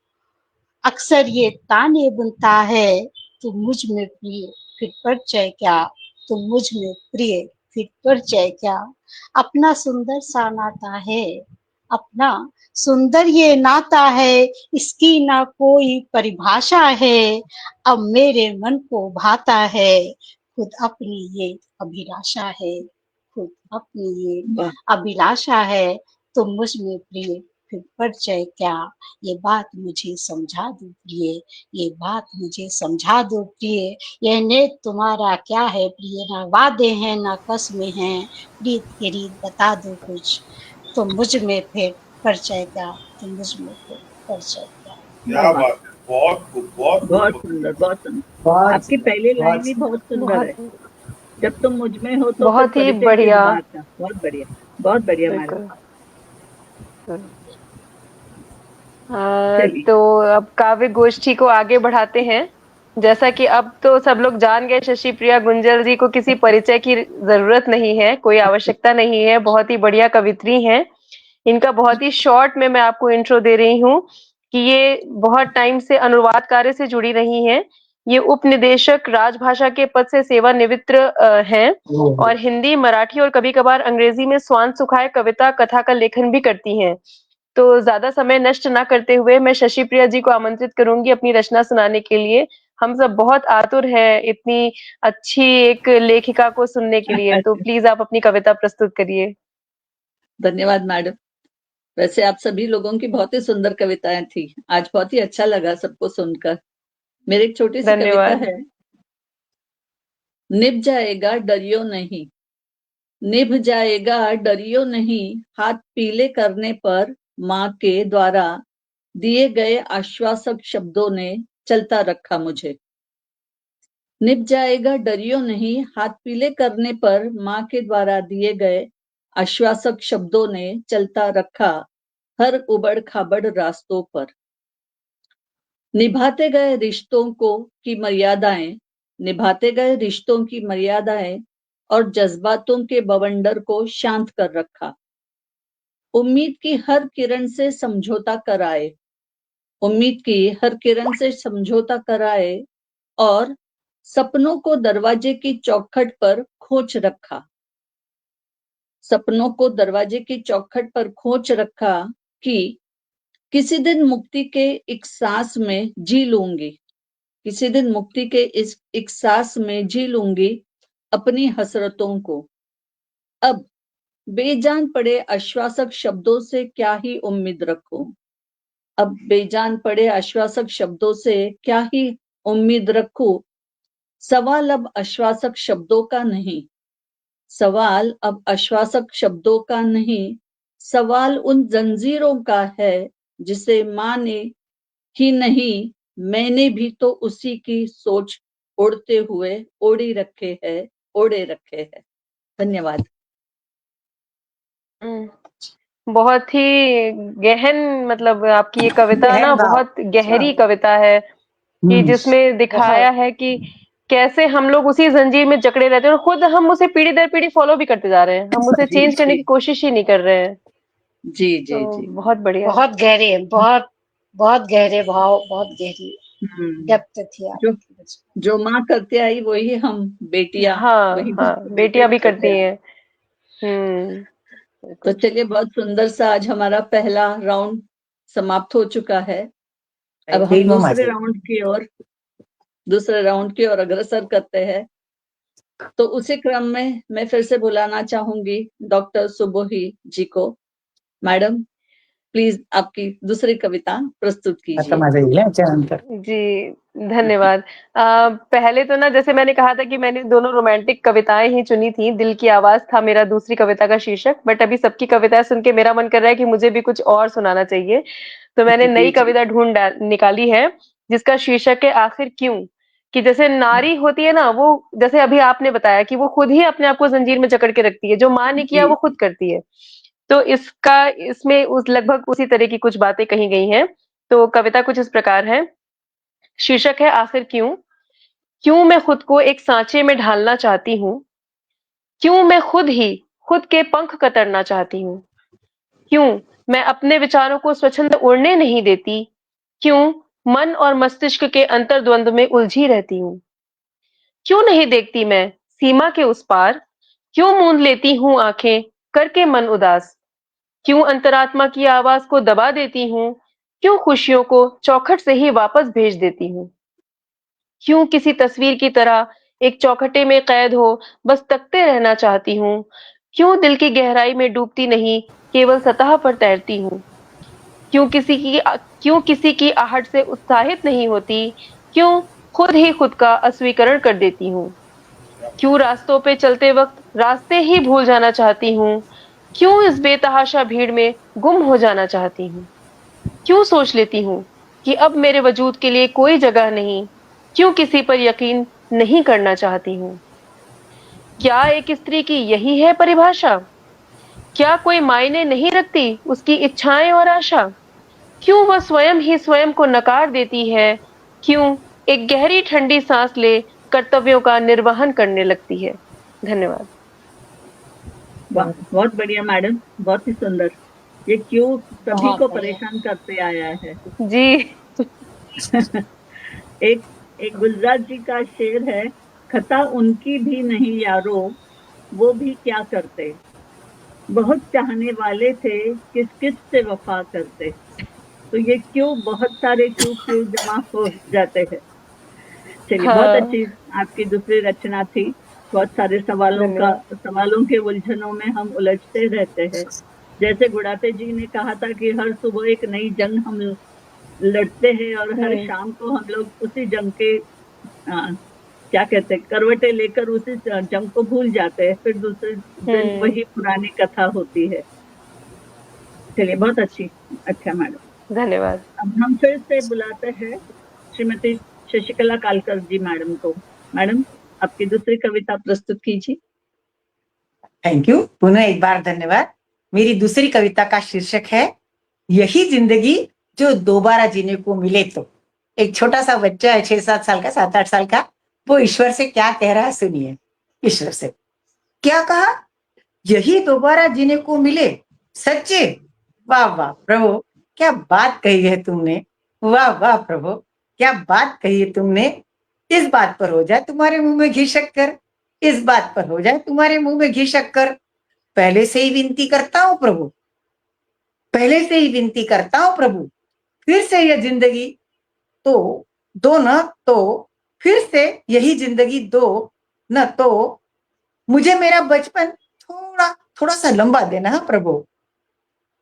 S6: अक्सर ये ताने बुनता है। तू मुझ में प्रिय फिर परिचय क्या, तू मुझ में प्रिय फिर परिचय क्या। अपना सुंदर सा नाता है, अपना सुंदर ये नाता है, इसकी ना कोई परिभाषा है। अब मेरे मन को भाता है, खुद अपनी ये अभिलाषा है। खुद अपनी ये
S1: वाह,
S6: अभिलाषा है। तुम मुझ में प्रिय फिर परिचय क्या, ये बात मुझे समझा दो प्रिय। ये बात मुझे समझा दो प्रिय। यह नेत तुम्हारा क्या है प्रिय, ना वादे हैं ना कसमें हैं, रीत की रीत बता दो कुछ। तुम मुझ में फिर परिचय क्या, तुम मुझ में फिर परिचय क्या।
S4: क्या बात है, बहुत खूब, बहुत
S1: बहुत
S4: खूब।
S1: सुंदर, बहुत सुंदर।
S3: बहुत
S1: आपकी पहली लाइन भी बहुत सुंदर है।
S2: बहुत
S1: जब तुम मुझ में हो तो फिर
S2: बहुत ही
S1: परिचय किस
S2: बढ़िया।
S1: बात का। बहुत बढ़िया, बहुत बढ़िया मैडम।
S2: बिल्कुल।
S1: चलिए,
S2: तो अब काव्य गोष्ठी को आगे बढ़ाते हैं। जैसा कि अब तो सब लोग जान गए, शशि प्रिया गुंजल जी को किसी परिचय की जरूरत नहीं है, कोई आवश्यकता नहीं है, बहुत ही बढ़िया कवित्री हैं। इनका बहुत ही शॉर्ट में मैं आपको इंट्रो दे रही हूँ कि ये बहुत टाइम से अनुवाद कार्य से जुड़ी रही हैं। ये उपनिदेशक राजभाषा के पद से सेवानिवृत्त हैं और हिंदी, मराठी और कभी-कभार अंग्रेजी में स्वांत सुखाए कविता, कथा का लेखन भी करती हैं। तो ज्यादा समय नष्ट ना करते हुए मैं शशि प्रिया जी को आमंत्रित करूंगी अपनी रचना सुनाने के लिए। हम सब बहुत आतुर हैं इतनी अच्छी एक लेखिका को सुनने के लिए, तो प्लीज आप अपनी कविता प्रस्तुत करिए।
S1: धन्यवाद मैडम। वैसे आप सभी लोगों की बहुत ही सुंदर कविताएं थी, आज बहुत ही अच्छा लगा सबको सुनकर। मेरी एक छोटी सी कविता
S2: धन्यवाद।
S1: है। निभ जाएगा डरियो नहीं, निभ जाएगा डरियो नहीं, हाथ पीले करने पर माँ के द्वारा दिए गए आश्वासक शब्दों ने चलता रखा मुझे। निभ जाएगा डरियो नहीं, हाथ पीले करने पर माँ के द्वारा दिए गए आश्वासक शब्दों ने चलता रखा हर उबड़ खाबड़ रास्तों पर। निभाते गए रिश्तों को की मर्यादाएं, निभाते गए रिश्तों की मर्यादाएं और जज्बातों के बवंडर को शांत कर रखा। उम्मीद की हर किरण से समझौता कराए, उम्मीद की हर किरण से समझौता कराए और सपनों को दरवाजे की चौखट पर खोच रखा। सपनों को दरवाजे की चौखट पर खोच रखा कि किसी दिन मुक्ति के एक सांस में जी लूंगी, किसी दिन मुक्ति के इस एक सांस में जी लूंगी अपनी हसरतों को। अब बेजान पड़े आश्वासक शब्दों से क्या ही उम्मीद रखूं, अब बेजान पड़े आश्वासक शब्दों से क्या ही उम्मीद रखूं। सवाल अब आश्वासक शब्दों का नहीं, सवाल अब आश्वासक शब्दों का नहीं, सवाल उन जंजीरों का है जिसे माँ ने ही नहीं, मैंने भी तो उसी की सोच ओढ़ते हुए ओढ़े रखे है। धन्यवाद।
S2: बहुत ही गहन, मतलब आपकी ये कविता
S3: गहन
S2: ना
S3: भाव।
S2: बहुत गहरी कविता है कि जिसमें दिखाया है कि कैसे हम लोग उसी जंजीर में जकड़े रहते हैं और खुद हम उसे पीढ़ी दर पीढ़ी फॉलो भी करते जा रहे हैं, हम उसे चेंज करने की कोशिश ही नहीं कर रहे हैं।
S1: जी जी
S2: तो
S1: जी।
S2: बहुत बढ़िया।
S6: बहुत गहरे, बहुत बहुत गहरे भाव, बहुत गहरी डेप्थ थी
S1: जो
S6: आपकी।
S1: जो माँ करते आई वही हम बेटियां
S2: हाँ
S1: वही
S2: हाँ, बेटियां भी करती हैं।
S1: तो चलिए, बहुत सुंदर सा आज हमारा पहला राउंड समाप्त हो चुका है। अब हम दूसरे राउंड की ओर अग्रसर करते हैं। तो उसी क्रम में मैं फिर से बुलाना चाहूंगी डॉक्टर सुबोही जी को। मैडम, प्लीज आपकी दूसरी कविता प्रस्तुत कीजिए।
S2: जी, धन्यवाद। पहले तो ना, जैसे मैंने कहा था कि मैंने दोनों रोमांटिक कविताएं ही चुनी थी, दिल की आवाज था मेरा दूसरी कविता का शीर्षक, बट अभी सबकी कविताएं सुन के मेरा मन कर रहा है कि मुझे भी कुछ और सुनाना चाहिए। तो मैंने नई कविता निकाली है जिसका शीर्षक है आखिर क्यों। कि जैसे नारी होती है ना, वो जैसे अभी आपने बताया कि वो खुद ही अपने आप को जंजीर में जकड़ के रखती है, जो माँ ने किया वो खुद करती है। तो इसमें उस लगभग उसी तरह की कुछ बातें कही गई हैं। तो कविता कुछ इस प्रकार है। शीर्षक है आखिर क्यों। क्यों मैं खुद को एक सांचे में ढालना चाहती हूँ, क्यों मैं खुद ही खुद के पंख कतरना चाहती हूँ, क्यों मैं अपने विचारों को स्वच्छंद उड़ने नहीं देती, क्यों मन और मस्तिष्क के अंतर्द्वंद में उलझी रहती हूँ, क्यों नहीं देखती मैं सीमा के उस पार, क्यों मूंद लेती हूँ आंखें करके मन उदास, क्यों अंतरात्मा की आवाज को दबा देती हूँ, क्यों खुशियों को चौखट से ही वापस भेज देती हूँ, क्यों किसी तस्वीर की तरह एक चौखटे में कैद हो बस तकते रहना चाहती हूँ, क्यों दिल की गहराई में डूबती नहीं केवल सतह पर तैरती हूँ, क्यों किसी की आहट से उत्साहित नहीं होती, क्यों खुद ही खुद का अस्वीकरण कर देती हूँ, क्यों रास्तों पे चलते वक्त रास्ते ही भूल जाना चाहती हूँ, क्यों इस बेतहाशा भीड़ में गुम हो जाना चाहती हूँ, क्यों सोच लेती हूँ कि अब मेरे वजूद के लिए कोई जगह नहीं, क्यों किसी पर यकीन नहीं करना चाहती हूँ। क्या एक स्त्री की यही है परिभाषा? क्या कोई मायने नहीं रखती उसकी इच्छाएं और आशा? क्यों वह स्वयं ही स्वयं को नकार देती है? क्यों एक गहरी ठंडी सांस ले कर्तव्यों का निर्वहन करने लगती है? धन्यवाद।
S1: बहुत बढ़िया मैडम, बहुत ही सुंदर। ये क्यों सभी
S6: बहुत
S1: को
S6: बढ़िया।
S1: परेशान करते आया है।
S2: जी।
S1: एक गुलजार जी का शेर है, खता उनकी भी नहीं यारो, वो भी क्या करते, बहुत चाहने वाले थे, किस किस से वफा करते। तो ये क्यों, बहुत सारे क्यों क्यों जमा हो जाते हैं। चलिए, बहुत
S2: हाँ,
S1: अच्छी आपकी दूसरी रचना थी। बहुत सारे
S2: धन्यवाद।
S1: सवालों के उलझनों में हम उलझते रहते हैं। जैसे गुड़ाते जी ने कहा था कि हर सुबह एक नई जंग हम लड़ते हैं और हर
S2: हम्म।
S1: शाम को हम लोग उसी जंग के क्या कहते हैं, करवटें लेकर उसी जंग को भूल जाते हैं, फिर दूसरे दिन
S2: हम्म।
S1: वही पुरानी कथा होती है। चलिए, बहुत अच्छी। अच्छा मैडम,
S2: धन्यवाद।
S1: अब हम फिर से बुलाते हैं श्रीमती शशिकला कालकर जी मैडम को। मैडम, आपकी दूसरी कविता प्रस्तुत कीजिए।
S3: थैंक यू, पुनः एक बार धन्यवाद। मेरी दूसरी कविता का शीर्षक है यही जिंदगी जो दोबारा जीने को मिले तो। एक छोटा सा बच्चा है, 6-7 साल का, 7-8 साल का, वो ईश्वर से क्या कह रहा है सुनिए। ईश्वर से क्या कहा, यही दोबारा जीने को मिले, सच्चे। वाह वाह प्रभु, क्या बात कही है तुमने। वाह वाह प्रभु, क्या बात कही है तुमने। इस बात पर हो जाए तुम्हारे मुंह में घी शक्कर, इस बात पर हो जाए तुम्हारे मुंह में घी शक्कर। पहले से ही विनती करता हूं प्रभु, पहले से ही विनती करता हूं प्रभु, फिर से यह जिंदगी तो दो न तो, फिर से यही जिंदगी दो न तो, मुझे मेरा बचपन थोड़ा थोड़ा सा लंबा देना है प्रभु।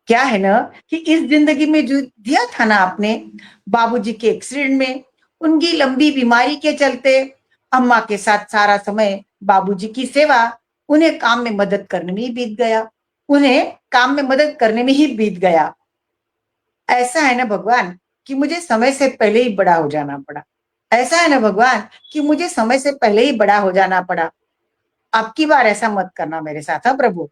S3: क्या है ना कि इस जिंदगी में जो दिया था ना आपने, बाबूजी के एक्सीडेंट में, उनकी लंबी बीमारी के चलते अम्मा के साथ सारा समय बाबूजी की सेवा, उन्हें काम में मदद करने में ही बीत गया, उन्हें काम में मदद करने में ही बीत गया। ऐसा है ना भगवान कि मुझे समय से पहले ही बड़ा हो जाना पड़ा। ऐसा है ना भगवान कि मुझे समय से पहले ही बड़ा हो जाना पड़ा। अब की बार ऐसा मत करना मेरे साथ, हाँ प्रभु।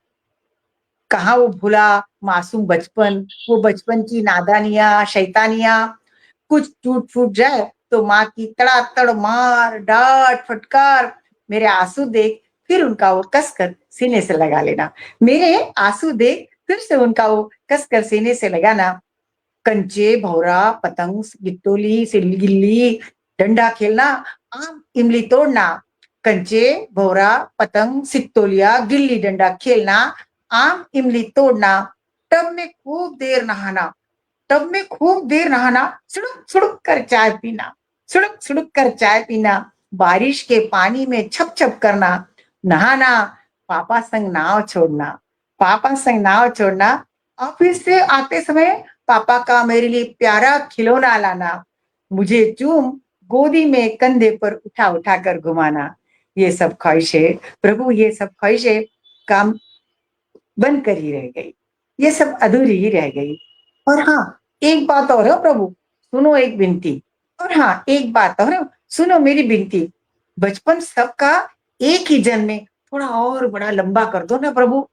S3: कहाँ वो भूला मासूम बचपन, वो बचपन की नादानियां, शैतानियां। कुछ टूट फूट जाए तो माँ की तड़ातड़ मार, डांट, फटकार। मेरे आंसू देख फिर उनका वो कसकर सीने से लगा लेना। मेरे आंसू देख फिर से उनका वो कसकर सीने से लगाना। कंचे, भौरा, पतंग, गिट्टोली, गिल्ली, डंडा खेलना, आम इमली तोड़ना। कंचे, भौरा, पतंग, सित्तोलिया, गिल्ली डंडा खेलना, आम इमली तोड़ना। टब में खूब देर नहाना, टब में खूब देर नहाना, सुड़ुक सुड़ुक कर चाय पीना, सुड़ुक सुड़ुक कर चाय पीना। बारिश के पानी में छप छप करना, नहाना, पापा संग नाव छोड़ना, पापा संग नाव छोड़ना। ऑफिस से आते समय पापा का मेरे लिए प्यारा खिलौना लाना, मुझे चूम गोदी में कंधे पर उठा उठा कर घुमाना। ये सब ख्वाहिशें प्रभु, ये सब ख्वाहिशें काम बनकर ही रह गई, ये सब अधूरी ही रह गई। और हाँ, एक बात और है प्रभु, सुनो एक विनती। और हाँ, एक बात और है, सुनो मेरी विनती। बचपन सबका एक ही जन्म में थोड़ा और बड़ा लंबा कर दो ना प्रभु।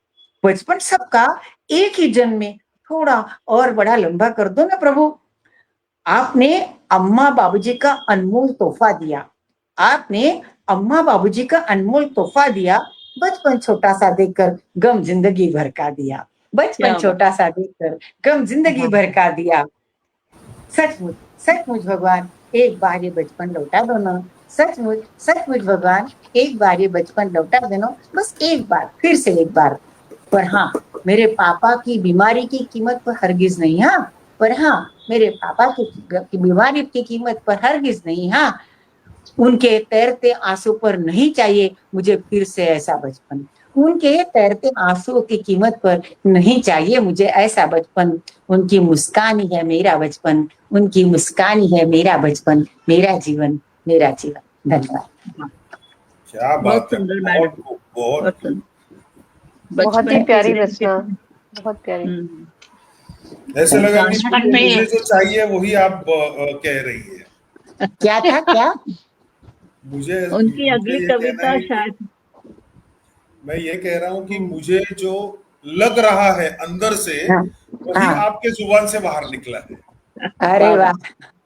S3: बचपन सबका एक ही जन्म में थोड़ा और बड़ा लंबा कर दो ना प्रभु। आपने अम्मा बाबूजी का अनमोल तोहफा दिया, आपने अम्मा बाबूजी का अनमोल तोहफा दिया। बचपन छोटा सा देखकर गम जिंदगी भर का दिया, बचपन
S1: क्या बात।
S3: छोटा सा देखकर गम जिंदगी भर का दिया। सचमुच सचमुच भगवान, एक बार ये बचपन लौटा दो ना। सचमुच सचमुच भगवान, एक बार ये बचपन लौटा देना, बस एक बार, फिर से एक बार। पर हाँ, मेरे पापा की बीमारी की कीमत पर हरगिज नहीं, हाँ। पर हाँ, मेरे पापा की बीमारी की कीमत पर हरगिज नहीं, हाँ। उनके तैरते आंसू पर नहीं चाहिए मुझे फिर से ऐसा बचपन। उनके तैरते आंसुओं की कीमत पर नहीं चाहिए मुझे ऐसा बचपन। उनकी मुस्कान ही है मेरा बचपन, उनकी मुस्कान ही है मेरा बचपन, मेरा जीवन, मेरा जीवन। धन्यवाद।
S4: क्या
S1: बहुत
S4: बात है,
S1: सुंदर
S4: बहुत
S1: मैडम,
S4: खूब,
S1: बहुत
S4: बहुत
S1: सुंदर।
S2: बहुत ही
S1: बचपन के
S2: प्यारी
S1: दिन
S2: रचना,
S1: कितने।
S2: बहुत प्यारी।
S4: ऐसे लगा कि
S6: नाटक में
S4: मुझे जो चाहिए वही आप कह रही है।
S3: क्या था क्या?
S4: मुझे
S1: उनकी
S4: मुझे
S1: अगली
S4: ये कहना
S1: कविता
S4: है कि
S1: शायद।
S4: मैं ये कह रहा हूं कि मुझे जो लग रहा है अंदर से
S3: हाँ,
S4: वही
S3: हाँ।
S4: आपके जुबान से बाहर निकला है।
S3: अरे
S1: वाह वाह।
S3: वाह,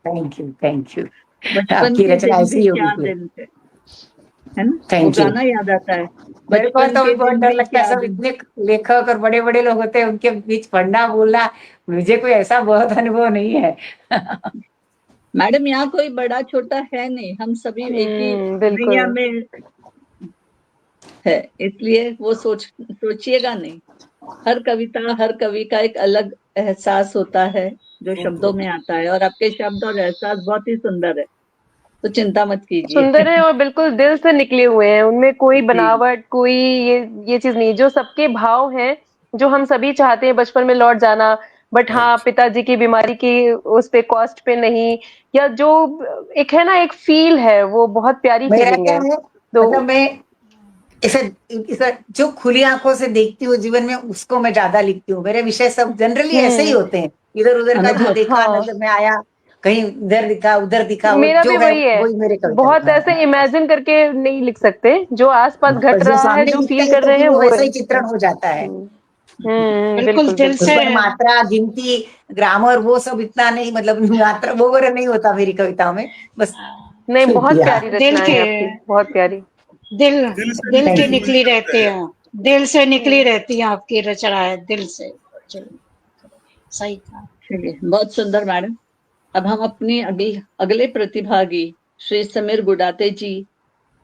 S3: थैंक यू, थैंक यू।
S1: बचपन
S3: आपकी
S1: के
S3: रचना
S1: दिन भी
S3: ऐसी होगी
S1: क्या
S3: फिर।
S1: दिन थे, है ना, वो
S3: थैंक यू।
S1: गाना याद आता है।
S3: मेरे को तो
S1: बचपन के
S3: बहुत
S1: दिन
S3: डर
S1: भी
S3: लगता है,
S1: क्या
S3: सब
S1: दिन।
S3: इतने लेखक और बड़े बड़े लोग होते हैं, उनके बीच पढ़ना बोलना, मुझे कोई ऐसा बहुत अनुभव नहीं है।
S1: मैडम यहाँ कोई बड़ा छोटा है नहीं, हम सभी एक ही
S2: बिल्कुल।
S1: दुनिया में है, इसलिए वो सोचिएगा नहीं। हर कविता, हर कवि का एक अलग एहसास होता है जो
S4: तो
S1: शब्दों में आता है, और आपके शब्द और एहसास बहुत ही सुंदर है, तो चिंता मत कीजिए।
S2: सुंदर है और बिल्कुल दिल से निकले हुए हैं, उनमें कोई
S1: जी
S2: बनावट, कोई ये चीज नहीं, जो सबके भाव हैं, जो हम सभी चाहते हैं बचपन में लौट जाना। बट हाँ,
S4: राइट।
S2: पिताजी की बीमारी की उस पे कॉस्ट पे नहीं, या जो एक है ना, एक फील है, वो बहुत प्यारी
S3: मेरा
S2: फीलिंग
S3: क्या
S2: है।
S3: है,
S2: तो
S3: मतलब मैं ऐसा ऐसा जो खुली आंखों से देखती हूँ जीवन में, उसको मैं ज्यादा लिखती हूँ। मेरे विषय सब जनरली ऐसे ही
S2: हम्म।
S3: होते हैं, इधर उधर का जो
S1: अनुभव।
S3: देखा,
S2: हाँ,
S3: नजर में आया, कहीं इधर दिखा उधर दिखा, वो
S2: मेरा भी
S3: जो है
S2: वही है।
S3: वही मेरे कविता
S2: बहुत
S3: है।
S2: ऐसे इमेजिन करके नहीं लिख सकते, जो आसपास
S3: पर
S2: घट
S3: जो
S2: रहा है,
S3: सामने
S2: जो
S3: दिखता
S2: फील
S3: है
S2: कर
S3: तो
S2: रहे
S3: फिर
S2: हैं,
S3: वो
S2: वो
S3: वैसा ही
S2: लिखते हैं।
S3: चित्रण हो जाता है।
S6: बिल्कुल
S2: बिल्कुल
S6: दिल
S2: बिल्कुल।
S6: से।
S3: उसमें मात्रा, गिनती, ग्रामर वो सब इतना नहीं, मतलब मात्रा वो वगैरह नहीं होता मेरी कविताओं में, बस
S2: नहीं,
S3: छू
S2: बहुत
S3: दिया।
S2: प्यारी
S6: दिल
S2: रचनाएं
S6: के
S2: हैं आपकी, बहुत प्यारी।
S6: दिल
S4: दिल से
S6: दिल
S4: निकली
S6: की
S3: थैंक
S4: हुई
S6: निकली रहती
S4: शब्द है।
S6: है, दिल से निकली
S2: हम्म।
S6: रहती है आपकी रचनाएं, दिल से। चलिए, सही कहा।
S1: चलिए, बहुत सुंदर मैडम। अब हम अपनी अगले प्रतिभागी श्री समीर गुडाते जी,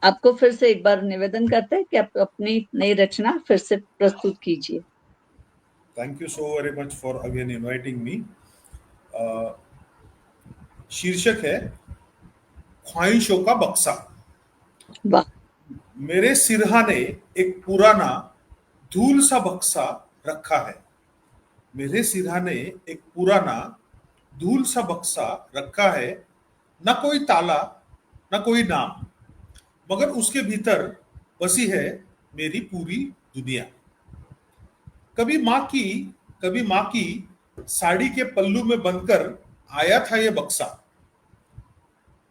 S1: आपको फिर से एक बार निवेदन करते हैं कि आप अपनी नई रचना फिर से प्रस्तुत कीजिए।
S4: Thank you so very much for again inviting me. शीर्षक है ख्वाहिशों का बक्सा।
S1: वाह।
S4: मेरे सिरहाने एक पुराना धूल सा बक्सा रखा है। मेरे सिरहाने एक पुराना धूल सा बक्सा रखा है। न कोई ताला, न कोई नाम, मगर उसके भीतर बसी है मेरी पूरी दुनिया। कभी माँ की कभी माँ की साड़ी के पल्लू में बंधकर आया था ये बक्सा।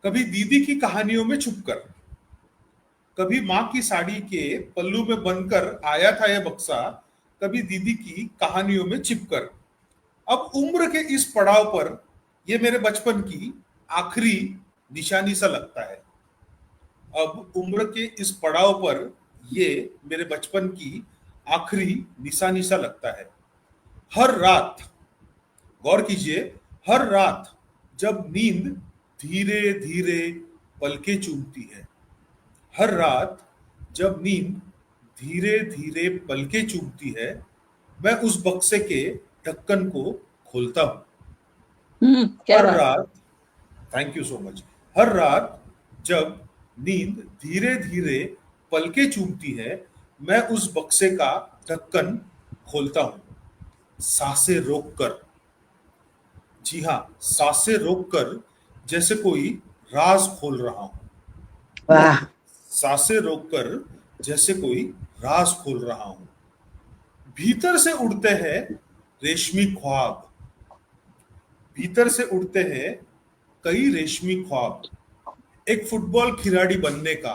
S4: कभी दीदी की कहानियों में छुपकर, कभी माँ की साड़ी के पल्लू में बंधकर आया था यह बक्सा, कभी दीदी की कहानियों में छिपकर। अब उम्र के इस पड़ाव पर यह मेरे बचपन की आखिरी निशानी सा लगता है। अब उम्र के इस पड़ाव पर ये मेरे बचपन की आखिरी निशानी सा लगता है। हर रात, गौर कीजिए, हर रात जब नींद धीरे धीरे पलके चूमती है, हर रात जब नींद धीरे धीरे पलके चूमती है, मैं उस बक्से के ढक्कन को खोलता हूँ।
S1: क्या
S4: हर
S1: बात।
S4: रात, थैंक यू सो मच, हर रात जब नींद धीरे धीरे पलके चूमती है, मैं उस बक्से का ढक्कन खोलता हूँ, सांसें रोककर। जी हाँ, सांसें रोककर, जैसे कोई राज खोल रहा हूँ।
S3: वाह।
S4: सांसें रोककर जैसे कोई राज खोल रहा हूँ। भीतर से उड़ते हैं रेशमी ख्वाब, भीतर से उड़ते हैं कई रेशमी ख्वाब। एक फुटबॉल खिलाड़ी बनने का,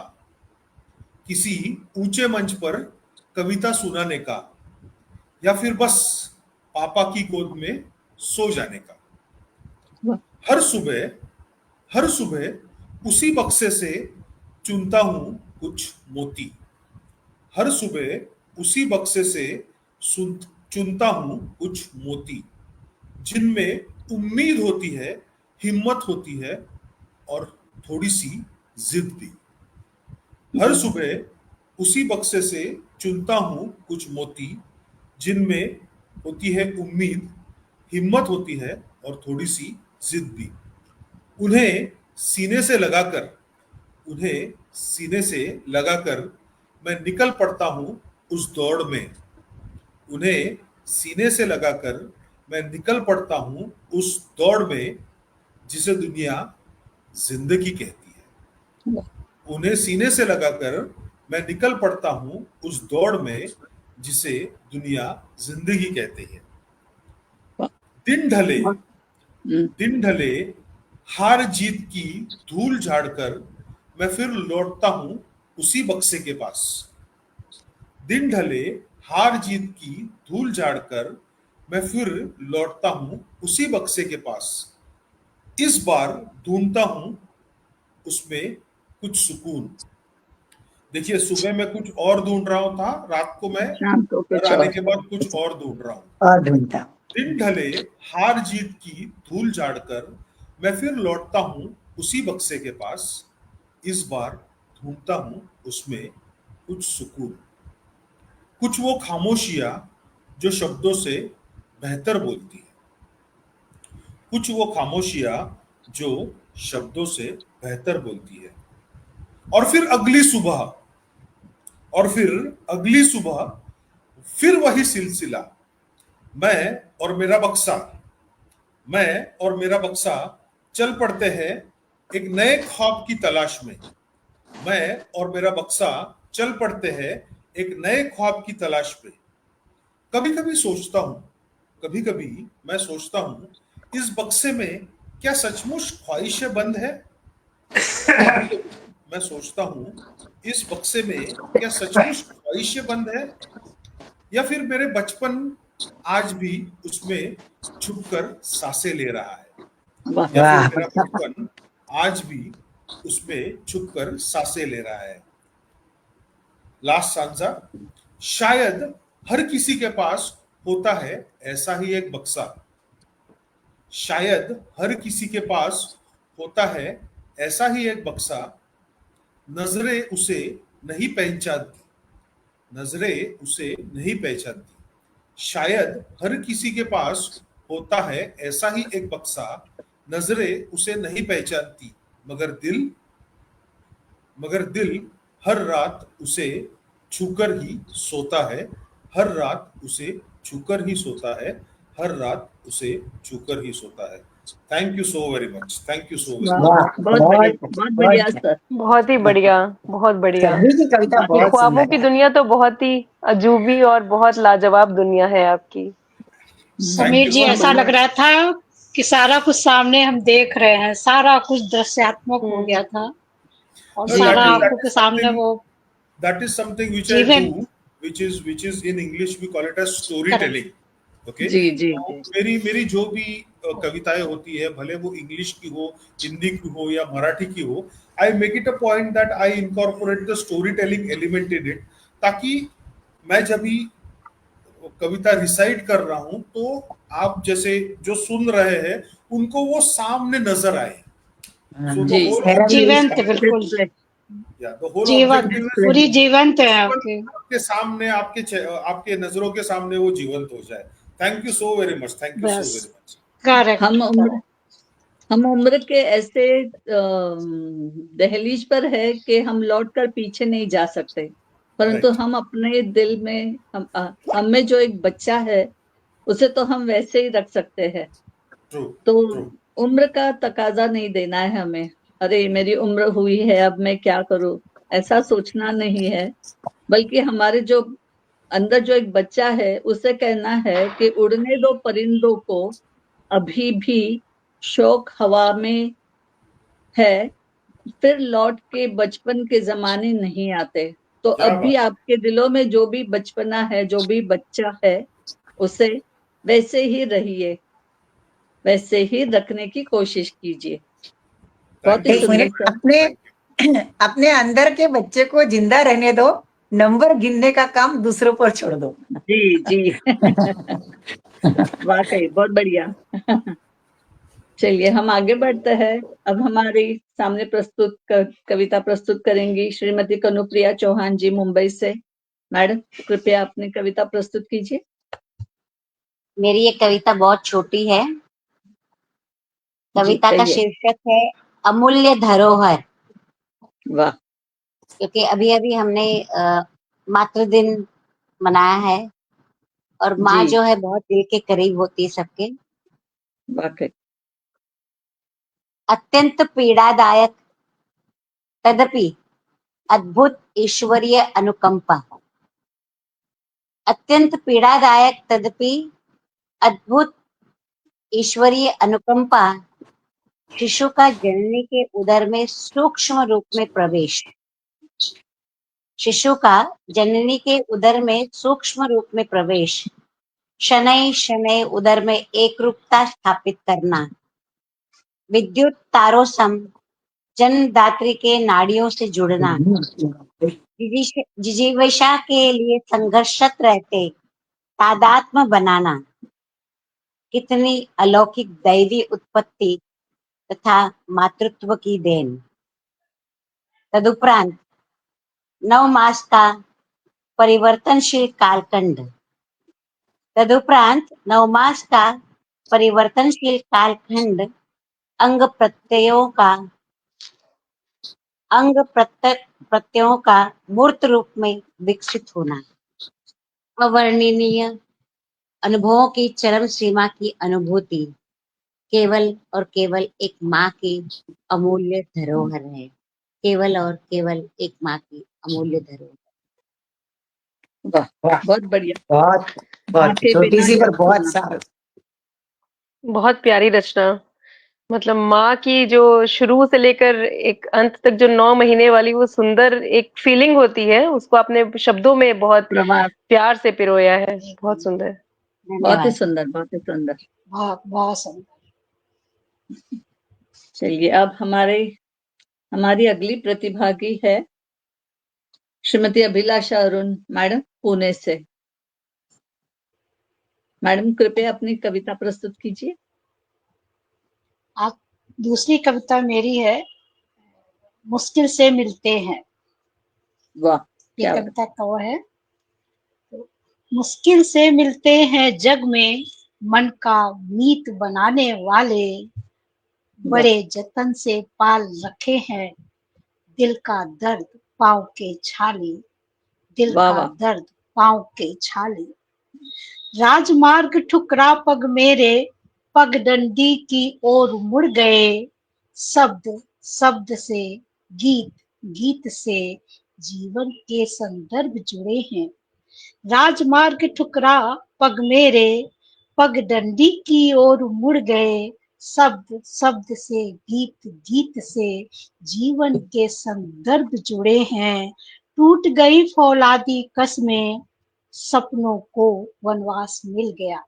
S4: किसी ऊंचे मंच पर कविता सुनाने का, या फिर बस पापा की गोद में सो जाने का।
S1: वाह।
S4: हर सुबह, हर सुबह उसी बक्से से चुनता हूं कुछ मोती। हर सुबह उसी बक्से से चुनता हूं कुछ मोती, जिनमें उम्मीद होती है, हिम्मत होती है, और थोड़ी सी जिद भी। हर
S1: जी।
S4: सुबह उसी बक्से से चुनता हूं कुछ मोती, जिनमें होती है उम्मीद, हिम्मत होती है, और थोड़ी सी जिद भी। उन्हें सीने से लगाकर, उन्हें सीने से लगाकर मैं निकल पड़ता हूं उस दौड़ में। उन्हें सीने से लगाकर मैं निकल पड़ता हूं उस दौड़ में, जिसे दुनिया जिंदगी कहती है।
S1: वाह।
S4: उन्हें सीने से लगाकर मैं निकल पड़ता हूं उस दौड़ में, जिसे दुनिया जिंदगी कहती है।
S1: वाह।
S4: दिन ढले,
S1: बहुत। हम्म,
S4: दिन ढले, हार जीत की धूल झाड़कर मैं फिर लौटता हूं उसी बक्से के पास। दिन ढले, हार जीत की धूल झाड़कर मैं फिर लौटता हूं उसी बक्से के पास। इस बार ढूंढता हूं उसमें कुछ सुकून, देखिए, सुबह मैं कुछ और ढूंढ रहा था, रात को मैं
S1: शाम को
S4: घर
S1: कुछ
S4: आने
S1: और।
S4: के बाद कुछ और ढूंढ रहा हूँ।
S3: और ढूंढता हूँ।
S4: दिन ढले हार जीत की धूल झाड़कर मैं फिर लौटता हूँ उसी बक्से के पास। इस बार ढूंढता हूँ उसमें कुछ सुकून, कुछ वो खामोशियां जो शब्दों से बेहतर बोलती है, कुछ वो खामोशियां जो शब्दों से बेहतर बोलती है। और फिर अगली सुबह, और फिर अगली सुबह, फिर वही सिलसिला। मैं और मेरा बक्सा, मैं और मेरा बक्सा चल पड़ते हैं एक नए ख्वाब की तलाश में। मैं और मेरा बक्सा चल पड़ते हैं एक नए ख्वाब की तलाश पे। कभी कभी सोचता हूँ, कभी कभी मैं सोचता हूँ, इस बक्से में क्या सचमुच ख्वाहिशें बंद है? कभी कभी मैं सोचता हूँ, इस बक्से में क्या सचमुच ख्वाहिशें बंद है, या फिर मेरे बचपन आज भी उसमें छुपकर सांसें ले रहा है,
S1: वाह।
S4: या फिर
S3: वाह।
S4: मेरा बचपन आज भी उसमें छुपकर सांसें ले रहा है। लास्ट सांसा, शायद हर किसी के पास होता है ऐसा ही एक बक्सा। शायद हर किसी के पास होता है ऐसा ही एक बक्सा। नजरें उसे नहीं पहचानती, नजरें उसे नहीं पहचानती। शायद हर किसी के पास होता है ऐसा ही एक बक्सा। नजरें उसे नहीं पहचानती, मगर दिल, मगर दिल हर रात उसे छूकर ही सोता है। हर रात उसे छूकर ही सोता है। हर रात उसे छूकर ही सोता है। Thank you so very much, thank you so very
S1: वाह,
S4: मच।
S3: वाह,
S1: बहुत बढ़िया, बहुत बढ़िया
S3: बहुत
S1: सर।
S2: बहुत ही बढ़िया, बहुत बढ़िया।
S3: सभी की कविता
S1: वाकई।
S2: ये
S3: बहुत
S2: ख्वाबों
S3: सुंदर
S2: की
S3: है।
S2: दुनिया तो बहुत ही अजूबी और बहुत लाजवाब दुनिया है आपकी।
S4: थैंक
S6: समीर
S4: यू
S6: जी,
S4: सो
S1: बहुत
S6: ऐसा
S4: वेरी
S6: लग
S1: बढ़िया।
S4: मच।
S6: रहा था कि सारा कुछ सामने हम देख रहे हैं, सारा कुछ दृश्यात्मक हो गया था और
S4: No,
S2: जी
S6: सारा
S2: जी
S6: आंखों के सामने वो
S4: that is something which I
S6: जीवन
S4: do, which is in English we call it as
S6: करें।
S4: storytelling. ओके,
S1: जी जी
S4: तो
S1: जी।
S4: मेरी मेरी जो भी कविताएं होती है, भले वो इंग्लिश की हो, हिंदी की हो या मराठी की हो, I make it a point that I incorporate the story telling element in it, ताकि मैं जब भी कविता रिसाइट कर रहा हूं तो आप जैसे जो सुन रहे हैं उनको वो सामने नजर आए। सो द
S1: जी,
S4: होल
S3: मेरा भी यही
S6: जीवंत,
S3: था।
S6: बिल्कुल
S1: डिस्प्ले।
S4: या द होल
S6: जीवंत,
S4: ऑब्जेक्टिव इज
S6: पूरी जीवंत है
S4: जीवन
S6: आपके।
S4: आपके सामने, आपके नजरों के सामने वो जीवंत हो जाए। Thank you so very much, thank you सो
S6: बस
S4: वेरी मच।
S6: करेक्ट।
S1: हम उम्र के ऐसे दहलीज पर है कि हम लौट कर पीछे नहीं जा सकते, परंतु
S4: राइट,
S1: हम अपने दिल में हम में जो एक बच्चा है उसे तो हम वैसे ही रख सकते हैं।
S4: ट्रू
S1: तो
S4: ट्रू।
S1: उम्र का तकाजा नहीं देना है हमें, अरे मेरी उम्र हुई है अब मैं क्या करूं, ऐसा सोचना नहीं है। बल्कि हमारे जो अंदर जो एक बच्चा है उसे कहना है कि उड़ने दो परिंदों को, अभी भी शौक हवा में है, फिर लौट के बचपन के जमाने नहीं आते। तो
S4: क्या
S1: अब भी
S4: बात।
S1: आपके दिलों में जो भी बचपना है, जो भी बच्चा है, उसे वैसे ही रहिए, वैसे ही रखने की कोशिश कीजिए। बहुत
S4: थैंक
S1: ही
S4: यू
S3: एक
S4: सो
S1: सुंदर
S3: मिनट,
S4: मच,
S1: सर।
S3: अपने
S4: थैंक यू।
S3: अपने अंदर के बच्चे को जिंदा रहने दो, नंबर गिनने का काम दूसरों पर छोड़ दो।
S1: जी जी। वाकई बहुत बढ़िया। चलिए हम आगे बढ़ते हैं। अब हमारी सामने कविता प्रस्तुत करेंगी श्रीमती कनुप्रिया चौहान जी, मुंबई से। मैडम, कृपया अपनी कविता प्रस्तुत कीजिए।
S5: मेरी ये कविता बहुत छोटी है।
S1: जी
S5: कविता का
S1: कहिए।
S5: शीर्षक है अमूल्य धरोहर।
S1: वाह।
S5: क्योंकि अभी अभी हमने मातृ दिन मनाया है और माँ
S1: जी
S5: जो है बहुत दिल के करीब होती है सबके।
S1: वाकई।
S5: अत्यंत पीड़ादायक तदपि अद्भुत ईश्वरीय अनुकंपा। अत्यंत पीड़ादायक तदपि अद्भुत ईश्वरीय अनुकंपा। शिशु का जननी के उदर में सूक्ष्म रूप में प्रवेश। शिशु का जननी के उदर में सूक्ष्म रूप में प्रवेश। शनैः शनैः उदर में एकरूपता स्थापित करना। विद्युत तारों सम जन्मदात्री के नाड़ियों से जुड़ना, जिजीविषा के लिए संघर्षरत रहते तादात्म्य बनाना, कितनी अलौकिक दैवी उत्पत्ति तथा मातृत्व की देन। तदुपरांत 9 मास का परिवर्तनशील कालखंड, तदुपरांत 9 मास का परिवर्तनशील कालखंड, अंग प्रत्ययों का मूर्त रूप में विकसित होना, अवर्णनीय अनुभवों की चरम सीमा की अनुभूति, केवल और केवल एक माँ की अमूल्य धरोहर है। केवल और केवल एक माँ की अमूल्य धरोहर।
S1: वाह, बहुत बढ़िया।
S3: बहुत
S1: माँ
S3: बहुत
S1: के
S3: छोटी
S1: बिना
S3: सी पर
S1: सब
S3: बहुत
S1: सुना।
S3: सारा।
S2: बहुत प्यारी रचना। मतलब माँ की जो शुरू से लेकर एक अंत तक जो 9 महीने वाली वो सुंदर एक फीलिंग होती है, उसको आपने शब्दों में बहुत
S1: प्रवास,
S2: प्यार से पिरोया है। बहुत सुंदर।
S1: बहुत ही
S5: धन्यवाद।
S1: सुंदर, बहुत ही सुंदर।
S6: बहुत बहुत सुंदर।
S1: चलिए, अब हमारी अगली प्रतिभागी है श्रीमती अभिलाषा अरुण मैडम, पुणे से। मैडम, कृपया अपनी कविता प्रस्तुत कीजिए।
S6: आप दूसरी कविता मेरी है, मुश्किल से मिलते हैं।
S1: वाह,
S6: ये
S1: क्या बात।
S6: कविता कौन है? मुश्किल से मिलते हैं जग में, मन का मीत बनाने वाले,
S1: वाह,
S6: बड़े जतन से पाल रखे हैं, दिल का दर्द पाँव के छाले, दिल
S1: वाह,
S6: का
S1: वाह,
S6: दर्द पाँव के छाले। राजमार्ग ठुकरा पग मेरे, पगडंडी की ओर मुड़ गए, शब्द शब्द से, गीत गीत से जीवन के संदर्भ जुड़े हैं। राजमार्ग ठुकरा पग मेरे, पगडंडी की ओर मुड़ गए, शब्द शब्द से, गीत गीत से जीवन के संदर्भ जुड़े हैं। टूट गई फौलादी कस्में, सपनों को वनवास मिल गया।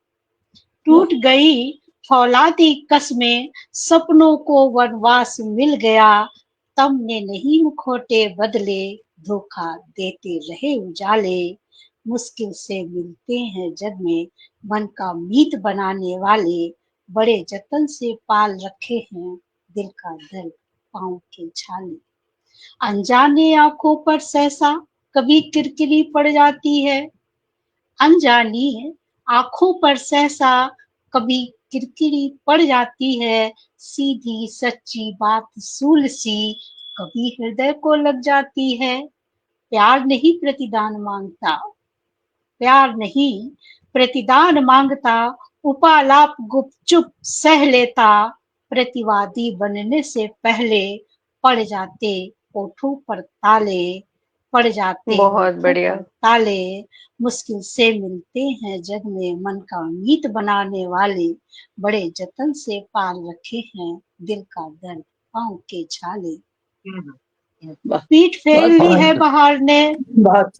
S6: टूट गई फौलादी कस्में, सपनों को वनवास मिल गया। तम ने नहीं मुखौटे बदले, धोखा देते रहे उजाले। मुश्किल से मिलते हैं जग में, मन का मीत बनाने वाले, बड़े जतन से पाल रखे हैं, दिल का दर्द पाँव के छाले। अनजाने आंखों पर सहसा कभी किरकिरी पड़ जाती है, अनजानी आंखों पर सहसा कभी किरकिरी पड़ जाती है। सीधी सच्ची बात सूल सी कभी हृदय को लग जाती है। प्यार नहीं प्रतिदान मांगता, प्यार नहीं प्रतिदान मांगता, उपालाप गुपचुप सह लेता। प्रतिवादी बनने से पहले पड़ जाते होठों पर ताले, पड़ जाते
S2: बहुत
S6: होठों
S2: बढ़िया।
S6: पर ताले। मुश्किल से मिलते हैं जग में, मन का मीत बनाने वाले, बड़े जतन से पाल रखे हैं, दिल का दर्द पाँव के छाले।
S1: वाह,
S6: पीठ फेर
S1: बहुत
S6: ली है
S3: बहुत
S6: बहार ने,
S3: बहुत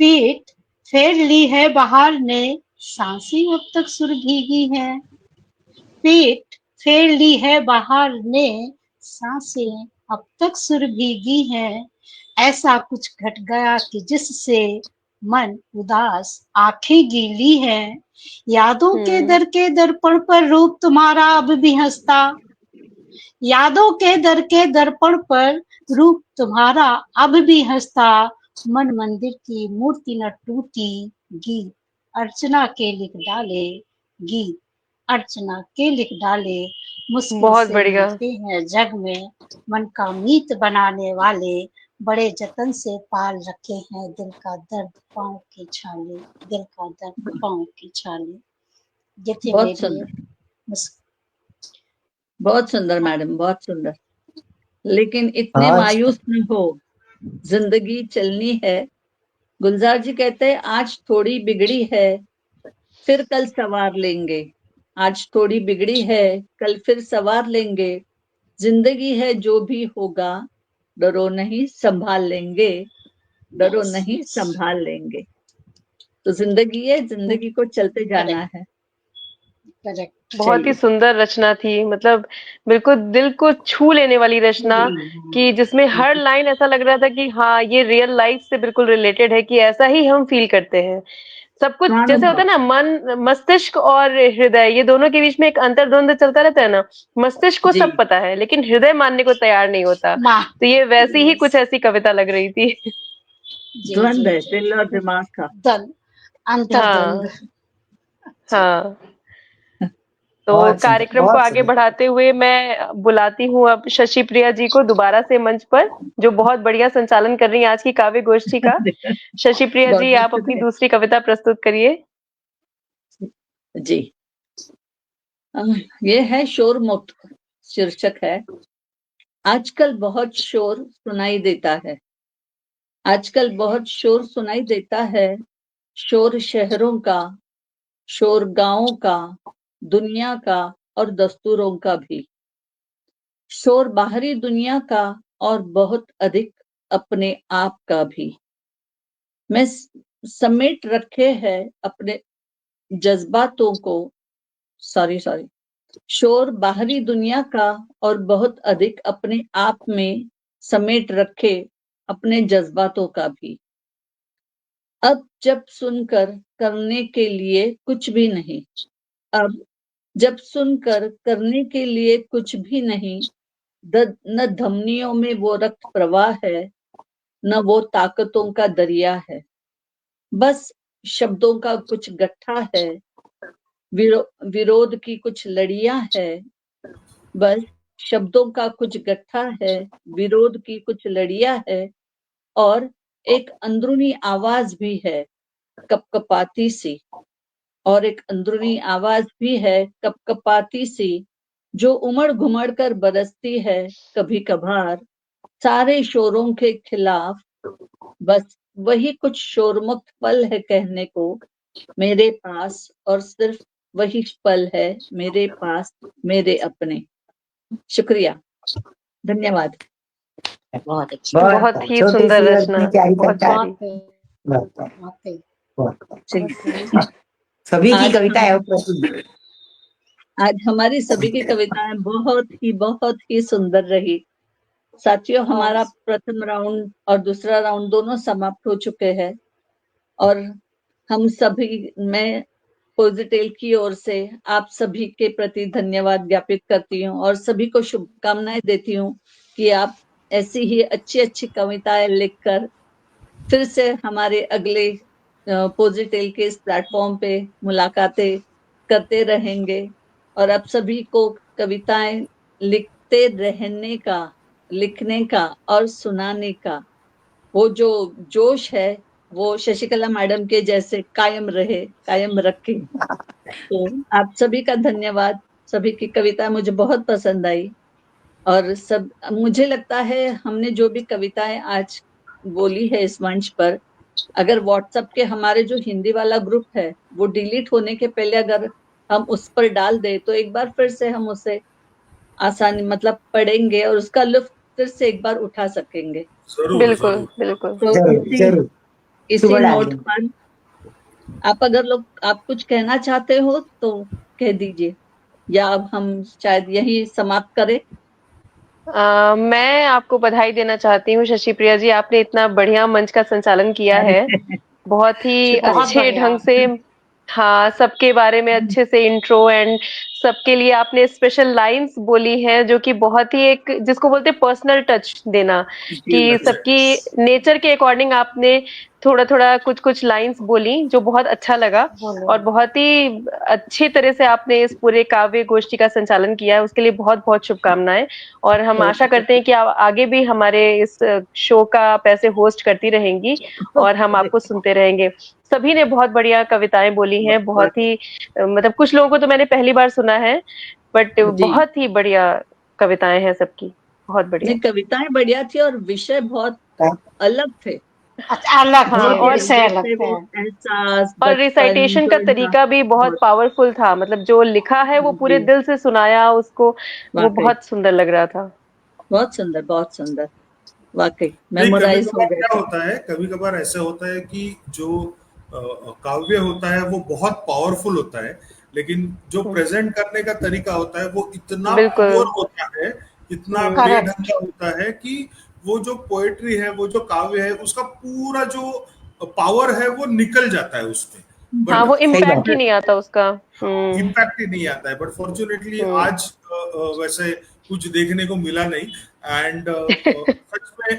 S6: पीठ फेर ली है बहार ने, सांसें अब तक सुर भीगी हैं। पीठ फेर ली है बहार ने, सांसें अब तक सुर भीगी हैं। ऐसा कुछ घट गया कि जिससे मन उदास, आंखें गीली हैं। यादों के दर्पण पर रूप तुम्हारा अब भी हंसता, यादों के दर्पण पर रूप तुम्हारा अब भी हंसता। मन मंदिर की मूर्ति न टूटी, गीत अर्चना के लिख डाले, गीत अर्चना के लिख डाले। मुश्किल
S2: बहुत
S6: से
S2: बढ़िया।
S6: मिलते हैं जग में, मन का मीत बनाने वाले, बड़े जतन से पाल रखे हैं, दिल का दर्द पाँव के छाले, दिल का दर्द पाँव के छाले। ये थे
S1: बहुत
S6: मेरी
S1: सुंदर,
S6: मुश्किल।
S1: बहुत सुंदर मैडम, बहुत सुंदर। लेकिन इतने
S3: बहुत
S1: मायूस न हो, जिंदगी चलनी है। गुलजार जी कहते हैं, आज थोड़ी बिगड़ी है, फिर कल सवार लेंगे। आज थोड़ी बिगड़ी है, कल फिर सवार लेंगे। जिंदगी है जो भी होगा, डरो नहीं संभाल लेंगे, डरो नहीं संभाल लेंगे। तो जिंदगी है, जिंदगी को चलते जाना है।
S6: करेक्ट।
S2: बहुत ही
S1: चलिए।
S2: सुंदर रचना थी, मतलब बिल्कुल दिल को छू लेने वाली रचना, कि जिसमें हर लाइन ऐसा लग रहा था कि हाँ, ये रियल लाइफ से बिल्कुल रिलेटेड है, कि ऐसा ही हम फील करते हैं। सब कुछ जैसे होता है ना, मन, मस्तिष्क और हृदय, ये दोनों के बीच में एक अंतर्द्वंद चलता रहता है ना। मस्तिष्क को
S1: जी।
S2: सब पता है, लेकिन हृदय मानने को तैयार नहीं होता।
S6: माँ,
S2: तो ये वैसी ही
S6: yes,
S2: कुछ ऐसी कविता लग रही थी।
S6: जी
S1: द्वंद
S6: जी
S1: है
S6: जी।
S1: दिल और दिमाग का।
S6: द्वंद, अंतर्द्वंद।
S2: हाँ, हाँ। तो
S3: बहुत सुंदर,
S2: कार्यक्रम को
S3: बहुत
S2: आगे
S3: सुंदर।
S2: बढ़ाते हुए मैं बुलाती हूँ अब शशि प्रिया जी को दोबारा से मंच पर, जो बहुत बढ़िया संचालन कर रही हैं आज की काव्य गोष्ठी का। शशि प्रिया
S1: बहुत
S2: जी,
S1: बहुत
S2: आप अपनी
S1: शुक्रिया
S2: दूसरी कविता प्रस्तुत करिए।
S1: जी। ये है शोर मुक्त, शीर्षक है। आजकल बहुत शोर सुनाई देता है, आजकल बहुत शोर सुनाई देता है। शोर शहरों का, शोर गांवों का, दुनिया का और दस्तूरों का भी। शोर बाहरी दुनिया का और बहुत अधिक अपने आप का भी। मैं समेट रखे हैं अपने जज्बातों को, सॉरी, शोर बाहरी दुनिया का और बहुत अधिक अपने आप में समेट रखे अपने जज्बातों का भी। अब जब सुनकर करने के लिए कुछ भी नहीं, अब जब सुनकर करने के लिए कुछ भी नहीं, न धमनियों में वो रक्त प्रवाह है, न वो ताकतों का दरिया है। बस शब्दों का कुछ गट्ठा है, विरोध की कुछ लड़ियां है। बस शब्दों का कुछ गट्ठा है, विरोध की कुछ लड़ियां है, और एक अंदरूनी आवाज भी है कपकपाती सी, और एक अंदरूनी आवाज भी है कपकपाती सी, जो उमड़ घुमड़ कर बरसती है कभी कभार सारे शोरों के खिलाफ। बस वही कुछ शोरमुक्त पल है कहने को मेरे पास, और सिर्फ वही पल है मेरे पास, मेरे अपने। शुक्रिया, धन्यवाद।
S5: बहुत अच्छी।
S3: बहुत
S2: बहुत ही
S3: छोटी
S2: सुंदर
S3: सी और
S2: रचना,
S3: इतनी प्यारी
S2: बहुत
S3: कविता।
S2: प्यारी।
S3: बहुत
S6: वाकई
S3: बहुत।
S1: चलिए,
S3: सभी की
S1: आज
S3: कविताएं
S1: हम
S3: प्रसिद्ध।
S1: आज हमारी सभी की कविताएं बहुत ही सुंदर रही। साथियों, हमारा प्रथम राउंड और दूसरा राउंड दोनों समाप्त हो चुके हैं, और हम सभी, मैं पॉजिटिव की ओर से आप सभी के प्रति धन्यवाद ज्ञापित करती हूँ और सभी को शुभकामनाएं देती हूँ कि आप ऐसी ही अच्छी अच्छी कविताएं लिखकर फिर से हमारे अगले पॉजिटिव के इस प्लेटफॉर्म पे मुलाकातें करते रहेंगे, और आप सभी को कविताएं लिखते रहने का, लिखने का और सुनाने का वो जो जोश है, वो शशिकला मैडम के जैसे कायम रहे, कायम रखे। तो आप सभी का धन्यवाद। सभी की कविता मुझे बहुत पसंद आई, और सब, मुझे लगता है हमने जो भी कविताएं आज बोली है इस मंच पर, अगर व्हाट्सएप के हमारे जो हिंदी वाला ग्रुप है वो डिलीट होने के पहले अगर हम उस पर डाल दे, तो एक बार फिर से हम उसे आसानी, मतलब पढ़ेंगे और उसका लुत्फ फिर से एक बार उठा सकेंगे।
S4: जरूर
S2: बिल्कुल,
S4: जरूर।
S2: बिल्कुल।
S1: तो
S3: जरूर जरूर
S1: इसी
S3: शुभ
S1: नोट
S3: डालेंगे।
S1: पर आप कुछ कहना चाहते हो तो कह दीजिए, या अब हम शायद यही समाप्त करें।
S2: मैं आपको बधाई देना चाहती हूँ शशि प्रिया जी, आपने इतना बढ़िया मंच का संचालन किया है। बहुत ही
S1: शुक्रिया।
S6: बहुत
S2: अच्छे
S6: बढ़िया।
S2: ढंग से, हाँ, सबके बारे में अच्छे से इंट्रो एंड सबके लिए आपने स्पेशल लाइंस बोली हैं, जो कि बहुत ही एक, जिसको बोलते हैं पर्सनल टच देना,
S1: जी,
S2: कि सबकी नेचर के अकॉर्डिंग आपने थोड़ा थोड़ा कुछ कुछ लाइंस बोली, जो बहुत अच्छा लगा।
S6: बोलो।
S2: और बहुत ही अच्छी तरह से आपने इस पूरे काव्य गोष्ठी का संचालन किया है, उसके लिए बहुत बहुत शुभकामनाएं। और हम आशा करते हैं कि आप आगे भी हमारे इस शो का आप ऐसे होस्ट करती रहेंगी, और हम आपको सुनते रहेंगे। सभी ने बहुत बढ़िया कविताएं बोली हैं, बहुत ही मतलब कुछ लोगों को तो मैंने पहली बार सुना है, बट
S1: जी।
S2: बहुत ही बढ़िया कविताएं हैं सबकी, बहुत बढ़िया।
S1: नहीं, कविताएं बढ़िया थी और विषय बहुत अलग थे।
S6: अच्छा, अलग
S2: हाँ,
S6: थे,
S2: और
S6: विषय अलग
S1: जैसे
S6: थे।
S1: वो एहसास, बचपन,
S2: रिसाइटेशन का
S1: जुड़ना,
S2: तरीका भी बहुत
S1: बहुत
S2: पावरफुल था, मतलब जो लिखा है वो पूरे
S1: जी,
S2: दिल से सुनाया उसको, वो
S1: वाकई
S2: बहुत सुंदर लग रहा था।
S1: बहुत सुंदर, बहुत सुंदर, वाकई
S4: नहीं, कभी
S1: मेमोराइज हो
S4: कभार
S1: गए
S4: क्या
S1: थे।
S4: होता है, कभी कभार ऐसा होता है कि जो काव्य होता है वो बहुत पावरफुल होता है, लेकिन जो प्रेजेंट करने का तरीका होता है वो इतना
S2: बिल्कुल।
S4: प्योर होता है, इतना
S6: Correct.
S4: बेढंगा होता है कि वो जो पोएट्री है, वो जो काव्य है, उसका पूरा जो पावर है वो निकल जाता है उसमें।
S2: हाँ, वो
S3: बात
S2: इम्पैक्ट ही
S3: है।
S2: नहीं आता उसका।
S4: इम्पैक्ट ही नहीं आता है। बट फॉर्चुनेटली
S2: हम्म।
S4: आज वैसे कुछ देखने को मिला नहीं। एंड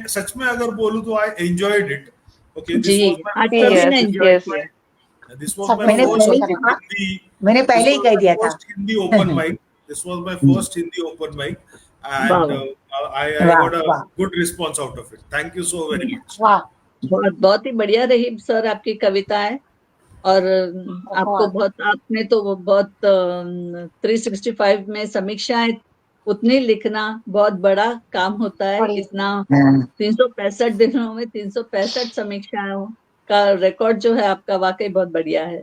S4: सच में अगर बोलूं तो आई एंजॉयड इट। ओके,
S1: जी, आज सभी ने
S2: Yes,
S1: एंजॉय
S2: yes.
S1: किया।
S4: दिस वाज
S6: सब
S4: माय
S3: मैंने
S6: लोगों
S3: पहले
S6: को
S3: ही
S6: करें।
S3: कहा, मैंने पहले ही कह दिया था।
S4: Hindi open mic. This was my first Hindi open mic and I
S3: वाह,
S4: गॉट अ
S3: वाह।
S4: Good response out of it. Thank you so very much.
S6: वाह,
S1: बहुत ही बढ़िया रही सर आपकी कविताएं। और आपको बहुत, आपने तो वो बहुत 365 में समीक्षाएं उतनी लिखना बहुत बड़ा काम होता है।
S6: बड़ी।
S1: इतना
S3: हाँ,
S1: 365 दिनों में 365 समीक्षाओं का रिकॉर्ड जो है आपका, वाकई बहुत बढ़िया है।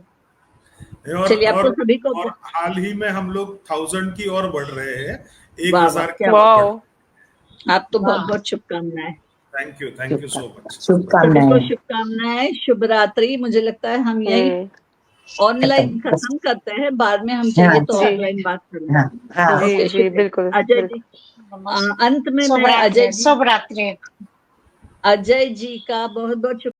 S1: चलिए, आपको सभी को
S4: और हाल ही में हम लोग 1000 की ओर बढ़ रहे हैं,
S1: वाह,
S4: 1000 की
S1: क्या
S4: ओर बढ़।
S2: वाओ।
S1: आप तो बहुत
S6: वाह।
S1: बहुत शुभकामनाएं।
S4: Thank you so much.
S1: सभी
S3: शुभकामनाएं।
S1: को शुभकामनाएं, शुभ रात्रि। मुझे लगता है हम यही ऑनलाइन खत्म करते हैं, बाद में हम चाहिए तो
S2: जी।
S1: ऑफलाइन बात करेंगे।
S3: हाँ, हाँ।
S2: जी,
S1: ओके,
S2: जी,
S1: शुक्रिया।
S2: बिल्कुल,
S1: अजय
S2: बिल्कुल।
S1: जी, अंत में
S6: शुभ
S1: मैं
S6: रात्रि, शुभ रात्रि।
S1: अजय जी का बहुत बहुत